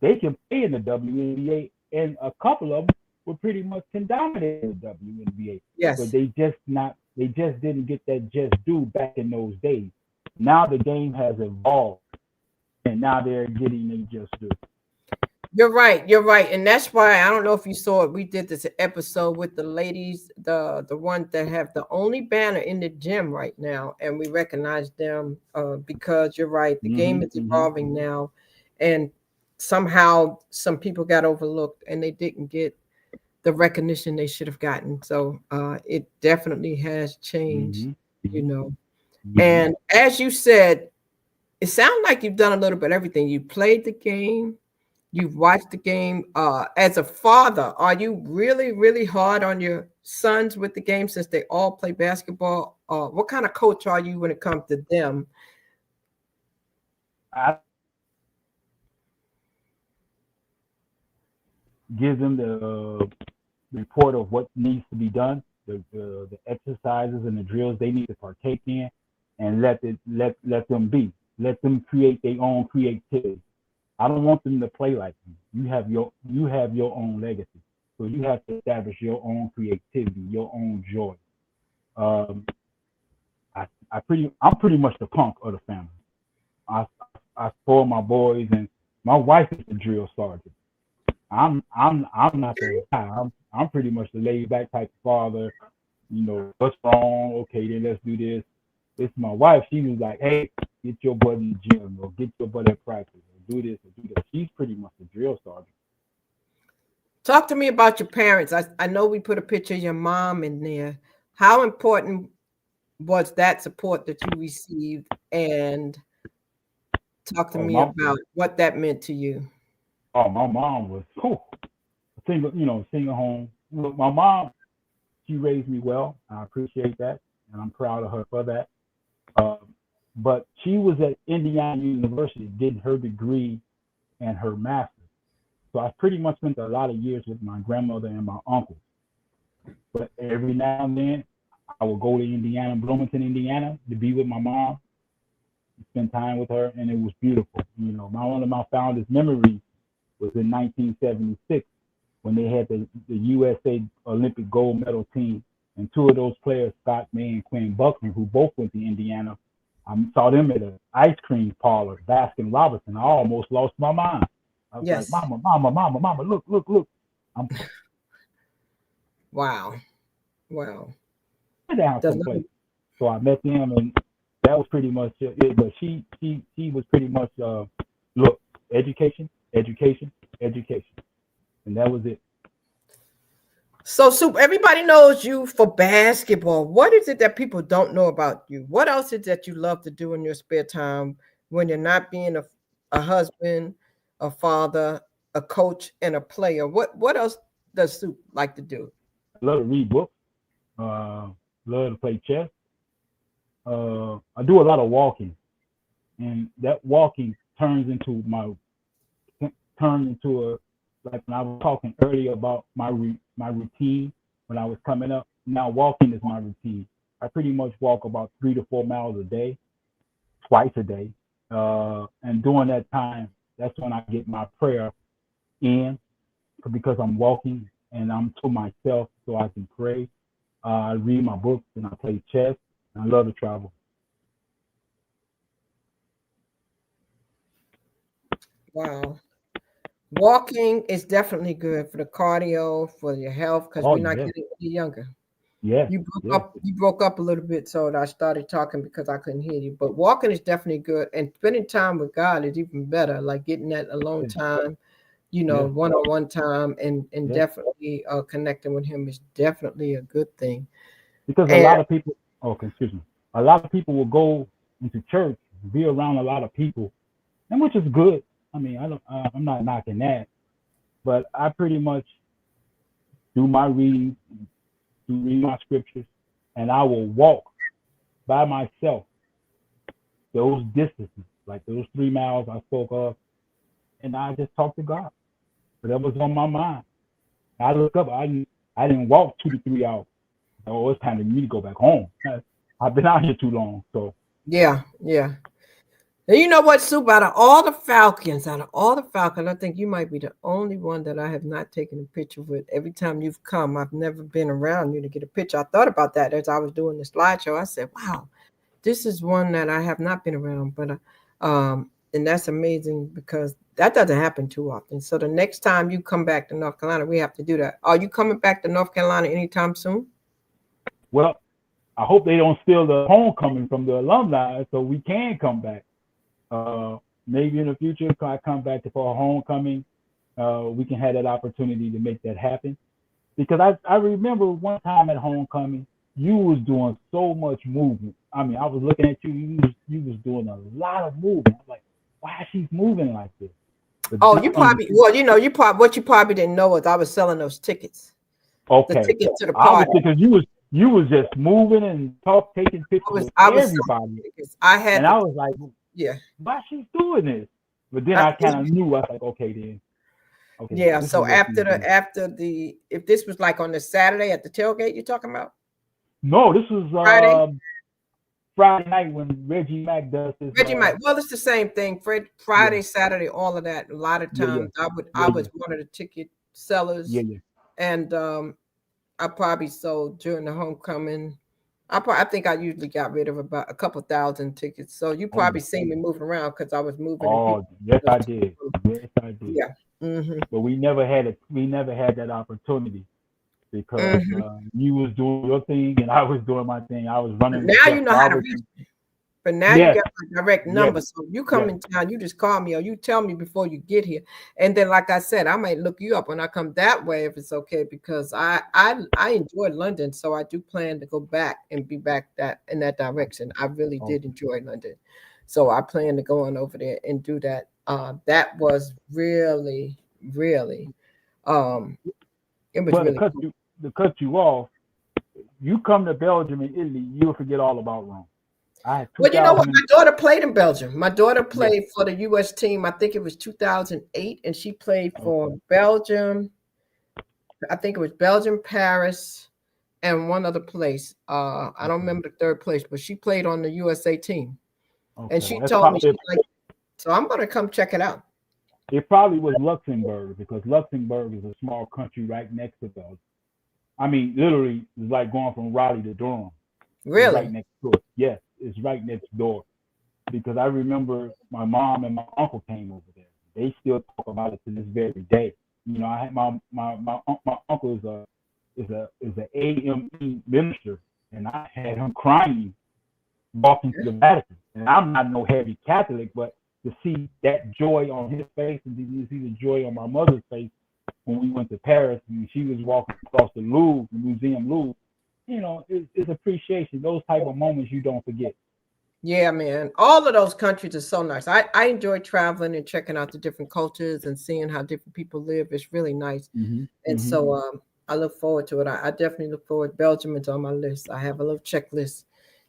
they can play in the WNBA, and a couple of them were pretty much can dominate the WNBA. Yes. But they just didn't get that just due back in those days. Now the game has evolved, and now they're getting their just due. You're right. And that's why, I don't know if you saw it, we did this episode with the ladies, the ones that have the only banner in the gym right now. And we recognize them because you're right. The game is evolving now. And somehow some people got overlooked and they didn't get the recognition they should have gotten. So it definitely has changed, And as you said, it sounds like you've done a little bit of everything. You played the game. You've watched the game. As a father, are you really, really hard on your sons with the game since they all play basketball? What kind of coach are you when it comes to them? I give them the report of what needs to be done, the exercises and the drills they need to partake in, and let them be. Let them create their own creativity. I don't want them to play like you. You have your own legacy, so you have to establish your own creativity, your own joy. I'm pretty much the punk of the family. I spoil my boys, and my wife is the drill sergeant. I'm not the guy. I'm pretty much the laid back type of father. What's wrong? Okay, then let's do this. It's my wife. She was like, hey, get your butt in the gym, or get your butt at practice, or do this or do that. She's pretty much the drill sergeant. Talk to me about your parents. I know we put a picture of your mom in there. How important was that support that you received? And talk to me about what that meant to you. Oh, my mom was single home. Look, my mom, she raised me well. I appreciate that, and I'm proud of her for that. But she was at Indiana University getting her degree and her master's. So I pretty much spent a lot of years with my grandmother and my uncle. But every now and then, I would go to Indiana, Bloomington, Indiana, to be with my mom, spend time with her, and it was beautiful. One of my fondest memories was in 1976 when they had the USA Olympic gold medal team, and two of those players, Scott May and Quinn Buckner, who both went to Indiana, I saw them at an ice cream parlor, Baskin Robertson. I almost lost my mind. I was Yes. like, Mama, look. I'm Wow. Wow. down The someplace. So I met them, and that was pretty much it. But she was pretty much look, education, and that was it. So, Supe, everybody knows you for basketball. What is it that people don't know about you? What else is that you love to do in your spare time when you're not being a husband, a father, a coach, and a player? What else does Supe like to do? I love to read books. Love to play chess. I do a lot of walking, and that walking turns into a, like when I was talking earlier about my routine when I was coming up. Now walking is my routine. I pretty much walk about 3 to 4 miles a day, twice a day, and during that time, that's when I get my prayer in because I'm walking and I'm to myself so I can pray. I read my books and I play chess. And I love to travel. Wow. Walking is definitely good for the cardio, for your health, because Oh we're not yeah, getting any younger. yeah, You broke yeah. up. You broke up a little bit, so I started talking because I couldn't hear you. But walking is definitely good, and spending time with God is even better. Like getting that alone time, Yeah. one-on-one time, and Yeah. definitely connecting with Him is definitely a good thing. Because a And lot of people, oh, excuse me, a lot of people will go into church, be around a lot of people, and which is good. I mean, I'm not knocking that, but I pretty much do my reading, read my scriptures, and I will walk by myself those distances, like those 3 miles I spoke of, and I just talk to God. Whatever was on my mind. I look up, I didn't walk 2 to 3 hours. Oh, it's time for me to go back home. I've been out here too long, so. yeah. And you know what, Supe? Out of all the Falcons, I think you might be the only one that I have not taken a picture with. Every time you've come, I've never been around you to get a picture. I thought about that as I was doing the slideshow. I said, wow, this is one that I have not been around, but and that's amazing because that doesn't happen too often. So the next time you come back to North Carolina, we have to do that. Are you coming back to North Carolina anytime soon? Well, I hope they don't steal the homecoming from the alumni, so we can come back. Maybe in the future, if I come back for a homecoming, we can have that opportunity to make that happen. Because I remember one time at homecoming, you was doing so much movement. I mean, I was looking at you, you was doing a lot of movement. I'm like, why she's moving like this? Oh, you probably what you probably didn't know was I was selling those tickets. Okay. The ticket to the I was party. thinking you was just moving and taking pictures with everybody. I had and I was like, yeah. why she's doing this? But then I kind of knew. I was like, okay, then. Okay. Yeah. So after the if this was like on the Saturday at the tailgate, you're talking about? No, this was Friday night when Reggie Mack does this. Reggie Mack. Well, it's the same thing. Friday, Saturday, all of that. A lot of times, I was one of the ticket sellers. Yeah. And I probably sold during the homecoming. I think I usually got rid of about a couple thousand tickets. So you probably seen me moving around because I was moving. Oh, yes, I did. Yes, I did. Yeah. Mm-hmm. But we never had that opportunity because you was doing your thing and I was doing my thing. I was running. Now you know how to reach me. But now you got my direct number. So you come in town, you just call me or you tell me before you get here. And then, like I said, I might look you up when I come that way if it's okay, because I enjoy London. So I do plan to go back and be back in that direction. I really did enjoy London. So I plan to go on over there and do that. That was really, really, it was really cool. To cut you off, you come to Belgium and Italy, you'll forget all about Rome. Well, you know what? My daughter played in Belgium. My daughter played for the U.S. team. I think it was 2008, and she played for Belgium. I think it was Belgium, Paris, and one other place. I don't remember the third place, but she played on the USA team. And she told me, so I'm going to come check it out. It probably was Luxembourg because Luxembourg is a small country right next to Belgium. I mean, literally, it's like going from Raleigh to Durham. Really? It's right next door. Yes, it's right next door. because I remember my mom and my uncle came over there. They still talk about it to this very day. You know, I had my uncle is a AME minister, and I had him crying walking to the Vatican. And I'm not no heavy Catholic, but to see that joy on his face and to see the joy on my mother's face when we went to Paris and she was walking across the Louvre, the Museum Louvre, you know, it's appreciation. Those type of moments you don't forget. Yeah, man. All of those countries are so nice. I enjoy traveling and checking out the different cultures and seeing how different people live. It's really nice. Mm-hmm. And Mm-hmm. so I look forward to it. I definitely look forward. Belgium is on my list. I have a little checklist,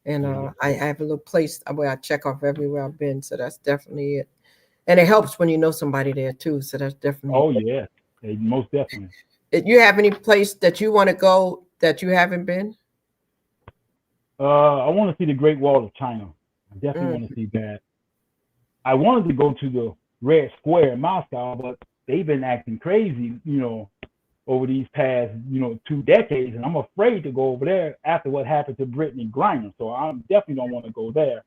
and I have a little place where I check off everywhere I've been. So that's definitely it. And it helps when you know somebody there too. So that's definitely. Oh yeah, most definitely. If you have any place that you want to go that you haven't been? I want to see the Great Wall of China. I definitely want to see that. I wanted to go to the Red Square in Moscow, but they've been acting crazy, you know, over these past, 2 decades, and I'm afraid to go over there after what happened to Brittany Griner. So I definitely don't want to go there.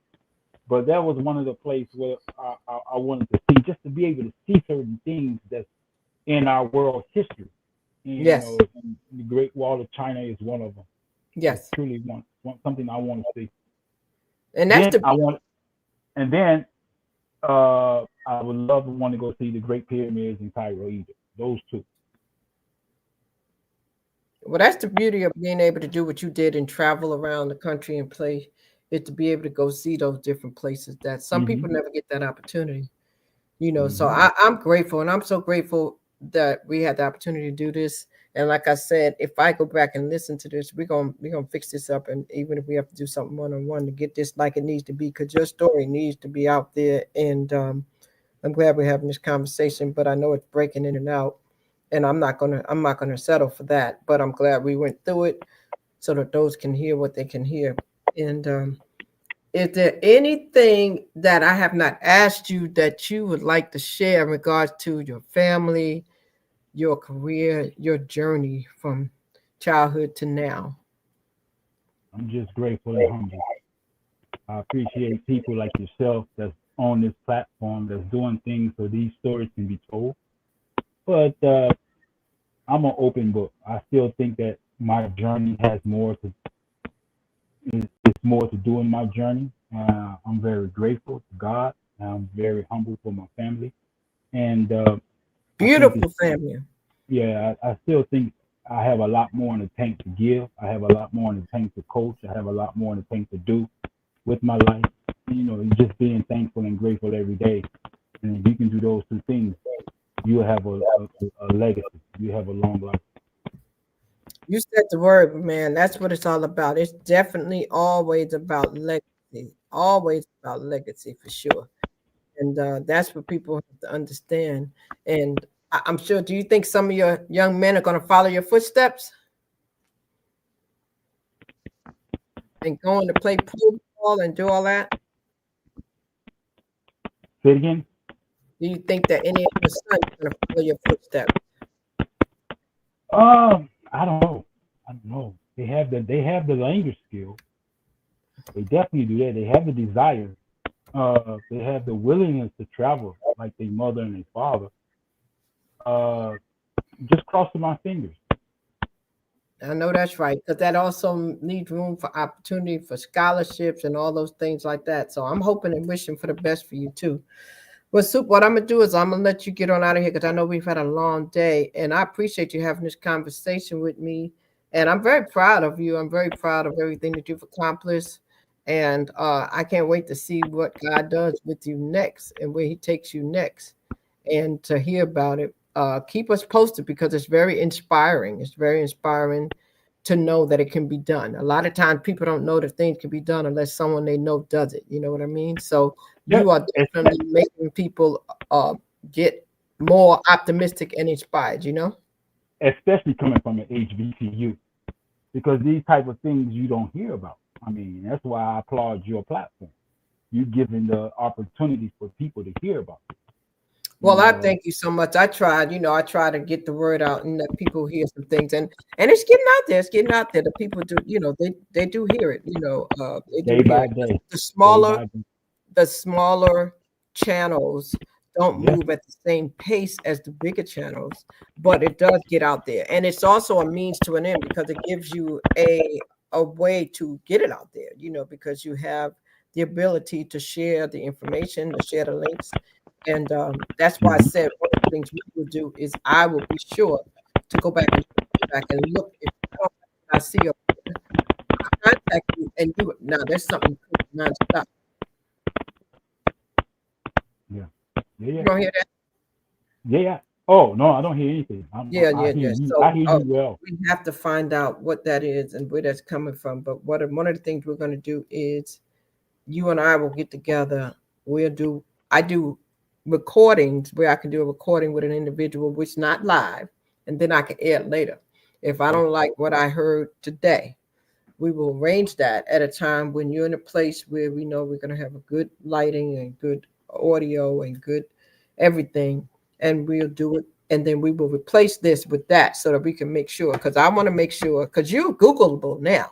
But that was one of the places where I wanted to see, just to be able to see certain things that's in our world history. And, Yes. And the Great Wall of China is one of them. Yes. I truly want something I want to see. And that's then I would love to want to go see the Great Pyramids in Cairo, Egypt. Those two. Well, that's the beauty of being able to do what you did and travel around the country and play, is to be able to go see those different places that some people never get that opportunity. So I'm grateful, and I'm so grateful that we had the opportunity to do this. And like I said, if I go back and listen to this, we're gonna fix this up. And even if we have to do something one-on-one to get this like it needs to be, because your story needs to be out there. And I'm glad we're having this conversation, but I know it's breaking in and out, and I'm not gonna settle for that. But I'm glad we went through it so that those can hear what they can hear. And is there anything that I have not asked you that you would like to share in regards to your family, your career, your journey from childhood to now? I'm just grateful and humble. I appreciate people like yourself that's on this platform, that's doing things so these stories can be told. But I'm an open book. I still think that my journey has more to do in my journey. I'm very grateful to God. I'm very humble for my family, and Beautiful family. Yeah, I still think I have a lot more in the tank to give. I have a lot more in the tank to coach. I have a lot more in the tank to do with my life. Just being thankful and grateful every day. And if you can do those two things, you have a legacy. You have a long life. You said the word, man. That's what it's all about. It's definitely always about legacy. Always about legacy, for sure. And that's what people have to understand. And I'm sure, do you think some of your young men are going to follow your footsteps and going to play pool ball and do all that? Say it again? Do you think that any of your sons are going to follow your footsteps? I don't know. They have the language skill. They definitely do that. They have the desire. They have the willingness to travel like their mother and their father. Just crossing my fingers. I know that's right, because that also needs room for opportunity for scholarships and all those things like that. So I'm hoping and wishing for the best for you too. Well, Supe, what I'm going to do is I'm going to let you get on out of here, because I know we've had a long day, and I appreciate you having this conversation with me. And I'm very proud of you. I'm very proud of everything that you've accomplished. And I can't wait to see what God does with you next and where he takes you next, and to hear about it. Keep us posted, because it's very inspiring. It's very inspiring to know that it can be done. A lot of times people don't know that things can be done unless someone they know does it. You know what I mean? So you are definitely making people get more optimistic and inspired, Especially coming from an HBCU, because these type of things you don't hear about. I mean, that's why I applaud your platform. You giving the opportunity for people to hear about it. Well, I thank you so much. I tried to get the word out and let people hear some things, and it's getting out there. It's getting out there. The people do, they do hear it. They day do by hear it. day. The smaller the smaller channels don't Yeah. move at the same pace as the bigger channels, but it does get out there. And it's also a means to an end because it gives you a way to get it out there, because you have the ability to share the information, to share the links. And that's why I Mhm. said one of the things we will do is I will be sure to go back and look. If I don't like what I see, I'll contact you and you now there's something nonstop. Yeah. Yeah. You Yeah. don't hear that? Yeah. Yeah. Oh no, I don't hear anything. Yeah, I yeah, hear yeah. you. I So hear you well. we have to find out what that is and where that's coming from. But one of the things we're going to do is you and I will get together. I do recordings where I can do a recording with an individual, which not live, and then I can air it later. If I don't like what I heard today, we will arrange that at a time when you're in a place where we know we're going to have a good lighting and good audio and good everything, and we'll do it. And then we will replace this with that so that we can make sure. Because I want to make sure, because you're Googleable now.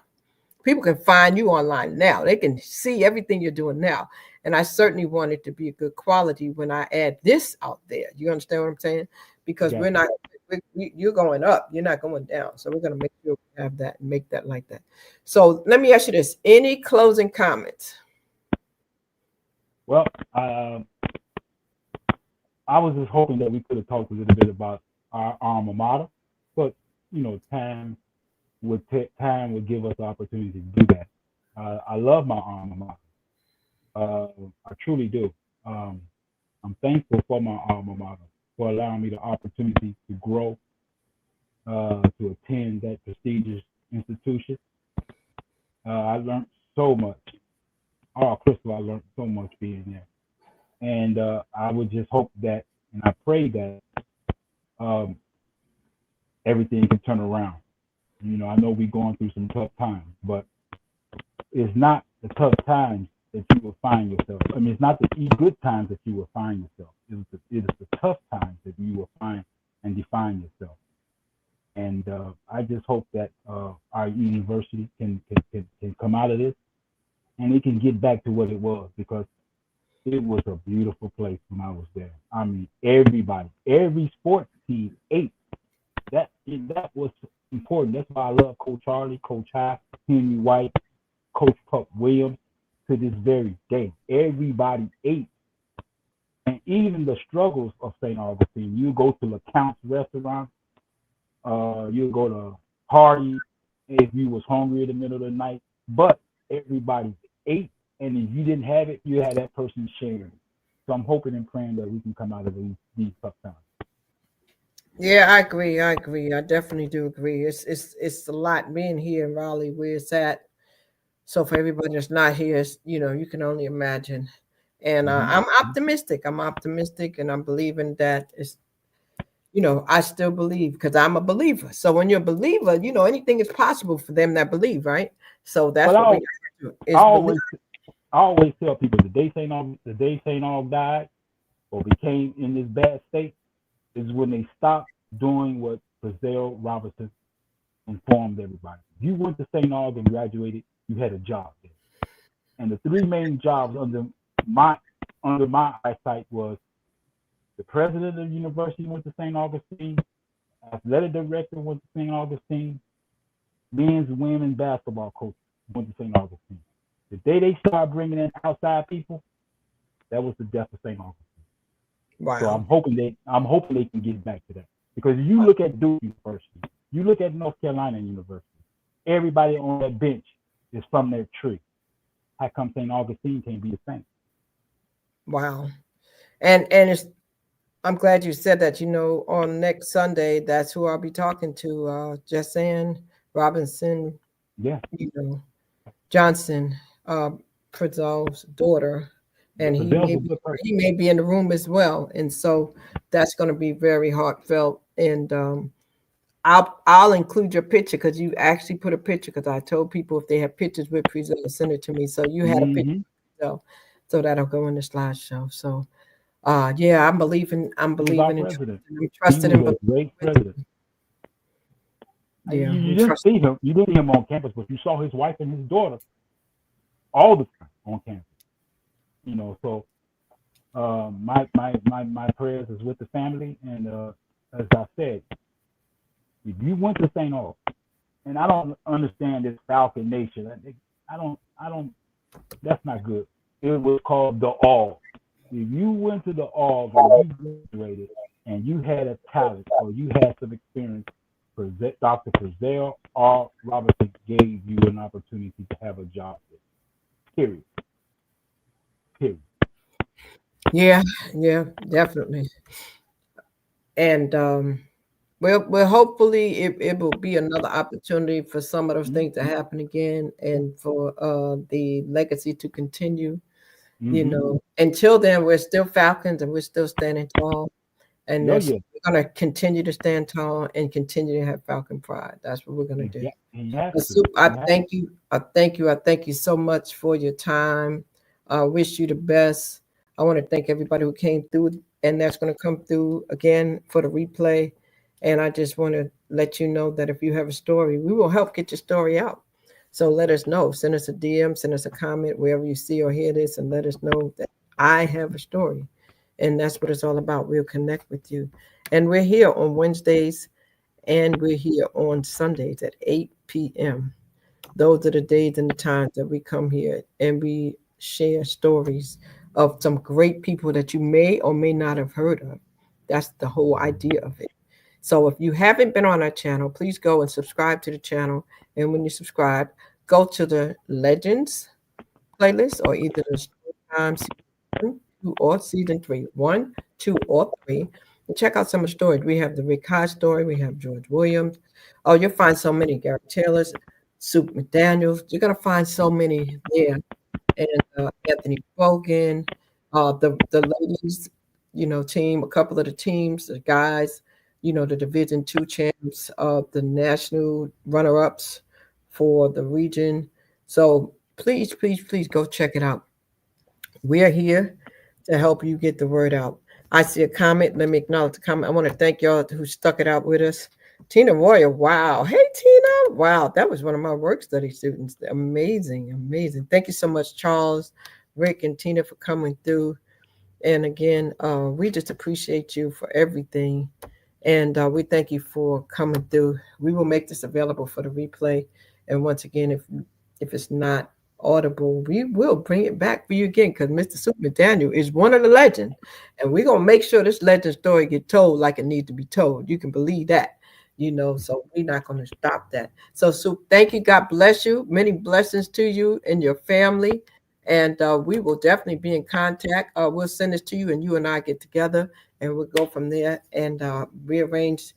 People can find you online now. They can see everything you're doing now. And I certainly want it to be a good quality when I add this out there. You understand what I'm saying? Because Got we're not, you're going up, you're not going down. So we're going to make sure we have that and make that like that. So let me ask you this: any closing comments? Well, I was just hoping that we could have talked a little bit about our alma mater, but time would give us the opportunity to do that. I love my alma mater. I truly do. Um, I'm thankful for my alma mater for allowing me the opportunity to grow, to attend that prestigious institution. I learned so much. Oh, Crystal, I learned so much being there. And I would just hope that, and I pray that um, everything can turn around. I know we're going through some tough times, but it's not the tough times that you will find yourself. I mean, it's not the good times that you will find yourself. It is the tough times that you will find and define yourself. And I just hope that our university can come out of this and it can get back to what it was, because it was a beautiful place when I was there. I mean, every sports team ate. That was important. That's why I love Coach Charlie, Coach High, Henry White, Coach Pup Williams to this very day. Everybody ate. And even the struggles of St. Augustine, you go to LeCount's restaurant, you go to Hardy if you was hungry in the middle of the night, but everybody ate, and if you didn't have it, you had that person sharing. So I'm hoping and praying that we can come out of these tough times. Yeah, I agree. I agree. I definitely do agree. It's a lot being here in Raleigh where it's at. So for everybody that's not here, you can only imagine. And Mm-hmm. I'm optimistic. I'm optimistic, and I'm believing that I still believe because I'm a believer. So when you're a believer, anything is possible for them that believe, right? So that's But what we got to do I is believe. always tell people the day St. Aug died or became in this bad state is when they stopped doing what Brazil Robinson informed everybody. If you went to St. Aug and graduated, you had a job there. And the three main jobs my under my eyesight was the president of the university went to St. Augustine, athletic director went to St. Augustine, men's and women's basketball coach went to St. Augustine. The day they started bringing in outside people, that was the death of St. Augustine. So Wow. I'm hoping they can get back to that. Because if you look at Duke University, you look at North Carolina University, everybody on that bench is from their tree. How come St. Augustine can't be the same? Wow. And I'm glad you said that. On next Sunday, that's who I'll be talking to, Jessanne Robinson, Yeah, Johnson, uh, Frizzell's daughter, yeah, and Brazil's a good he person. may be in the room as well. And so that's going to be very heartfelt. And I'll include your picture because you actually put a picture. Because I told people if they have pictures with Frizzell, send it to me. So you had a picture, Mm-hmm. so that'll go in the slideshow. So yeah, I'm believing. I'm He was our believing and president. I'm He trusted was in a great president. Yeah, You I'm didn't trusting. see him. You didn't see him on campus, but you saw his wife and his daughter all the time on campus. So my prayers is with the family, and as I said, if you went to St. Aug, and I don't understand this Falcon Nation, I don't. That's not good. It was called the Aug. If you went to the Aug and you graduated and you had a talent or you had some experience, Dr. Frizzell or Robertson gave you an opportunity to have a job there. Period. Yeah, definitely. And well, hopefully it will be another opportunity for some of those things to happen again, and for the legacy to continue. Until then, we're still Falcons and we're still standing tall. And we're going to continue to stand tall and continue to have Falcon pride. That's what we're going to do. Supe, I thank you. I thank you so much for your time. I wish you the best. I want to thank everybody who came through and that's going to come through again for the replay. And I just want to let you know that if you have a story, we will help get your story out. So let us know. Send us a DM, send us a comment wherever you see or hear this, and let us know that I have a story. And that's what it's all about. We'll connect with you. And we're here on Wednesdays and we're here on Sundays at 8 p.m. Those are the days and the times that we come here and we share stories of some great people that you may or may not have heard of. That's the whole idea of it. So if you haven't been on our channel, please go and subscribe to the channel. And when you subscribe, go to the Legends playlist or either the Storytime Season 2 or Season 3, 1, 2, or 3. And check out some of the stories. We have the Rick High story. We have George Williams. Oh, you'll find so many. Gary Taylor's, Supe McDaniel. You're going to find so many there. And Anthony Bogan, the ladies, team, a couple of the teams, the guys, the Division 2 champs, the national runner-ups for the region. So please go check it out. We are here to help you get the word out. I see a comment. Let me acknowledge the comment. I want to thank y'all who stuck it out with us. Tina Royer, wow. Hey, Tina. Wow, that was one of my work study students. Amazing. Thank you so much, Charles, Rick, and Tina for coming through. And again, we just appreciate you for everything. And we thank you for coming through. We will make this available for the replay. And once again, if it's not audible, we will bring it back for you again, because Mr. Supe McDaniel is one of the legends. And we're going to make sure this legend story get told like it needs to be told. You can believe that. So we're not going to stop that. So Supe, thank you. God bless you. Many blessings to you and your family. And we will definitely be in contact. We'll send this to you and you and I get together and we'll go from there and rearrange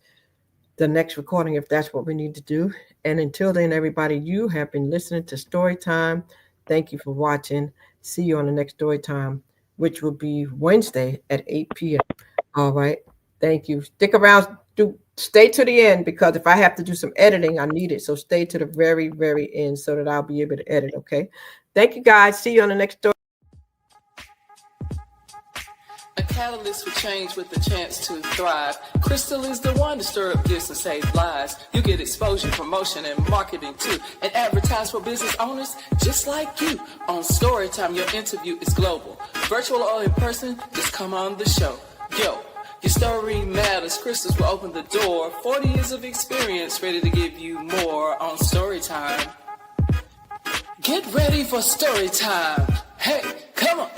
the next recording if that's what we need to do. And until then, everybody, you have been listening to Storytime. Thank you for watching. See you on the next Storytime, which will be Wednesday at 8 p.m. All right. Thank you. Stick around. Stay to the end, because if I have to do some editing, I need it. So stay to the very, very end so that I'll be able to edit. Okay. Thank you, guys. See you on the next story. A catalyst for change with the chance to thrive. Crystal is the one to stir up gifts and save lives. You get exposure, promotion, and marketing too. And advertise for business owners just like you. On Storytime, your interview is global. Virtual or in person, just come on the show. Yo, your story matters. Crystals will open the door. 40 years of experience, ready to give you more on Storytime. Get ready for Storytime. Hey, come on.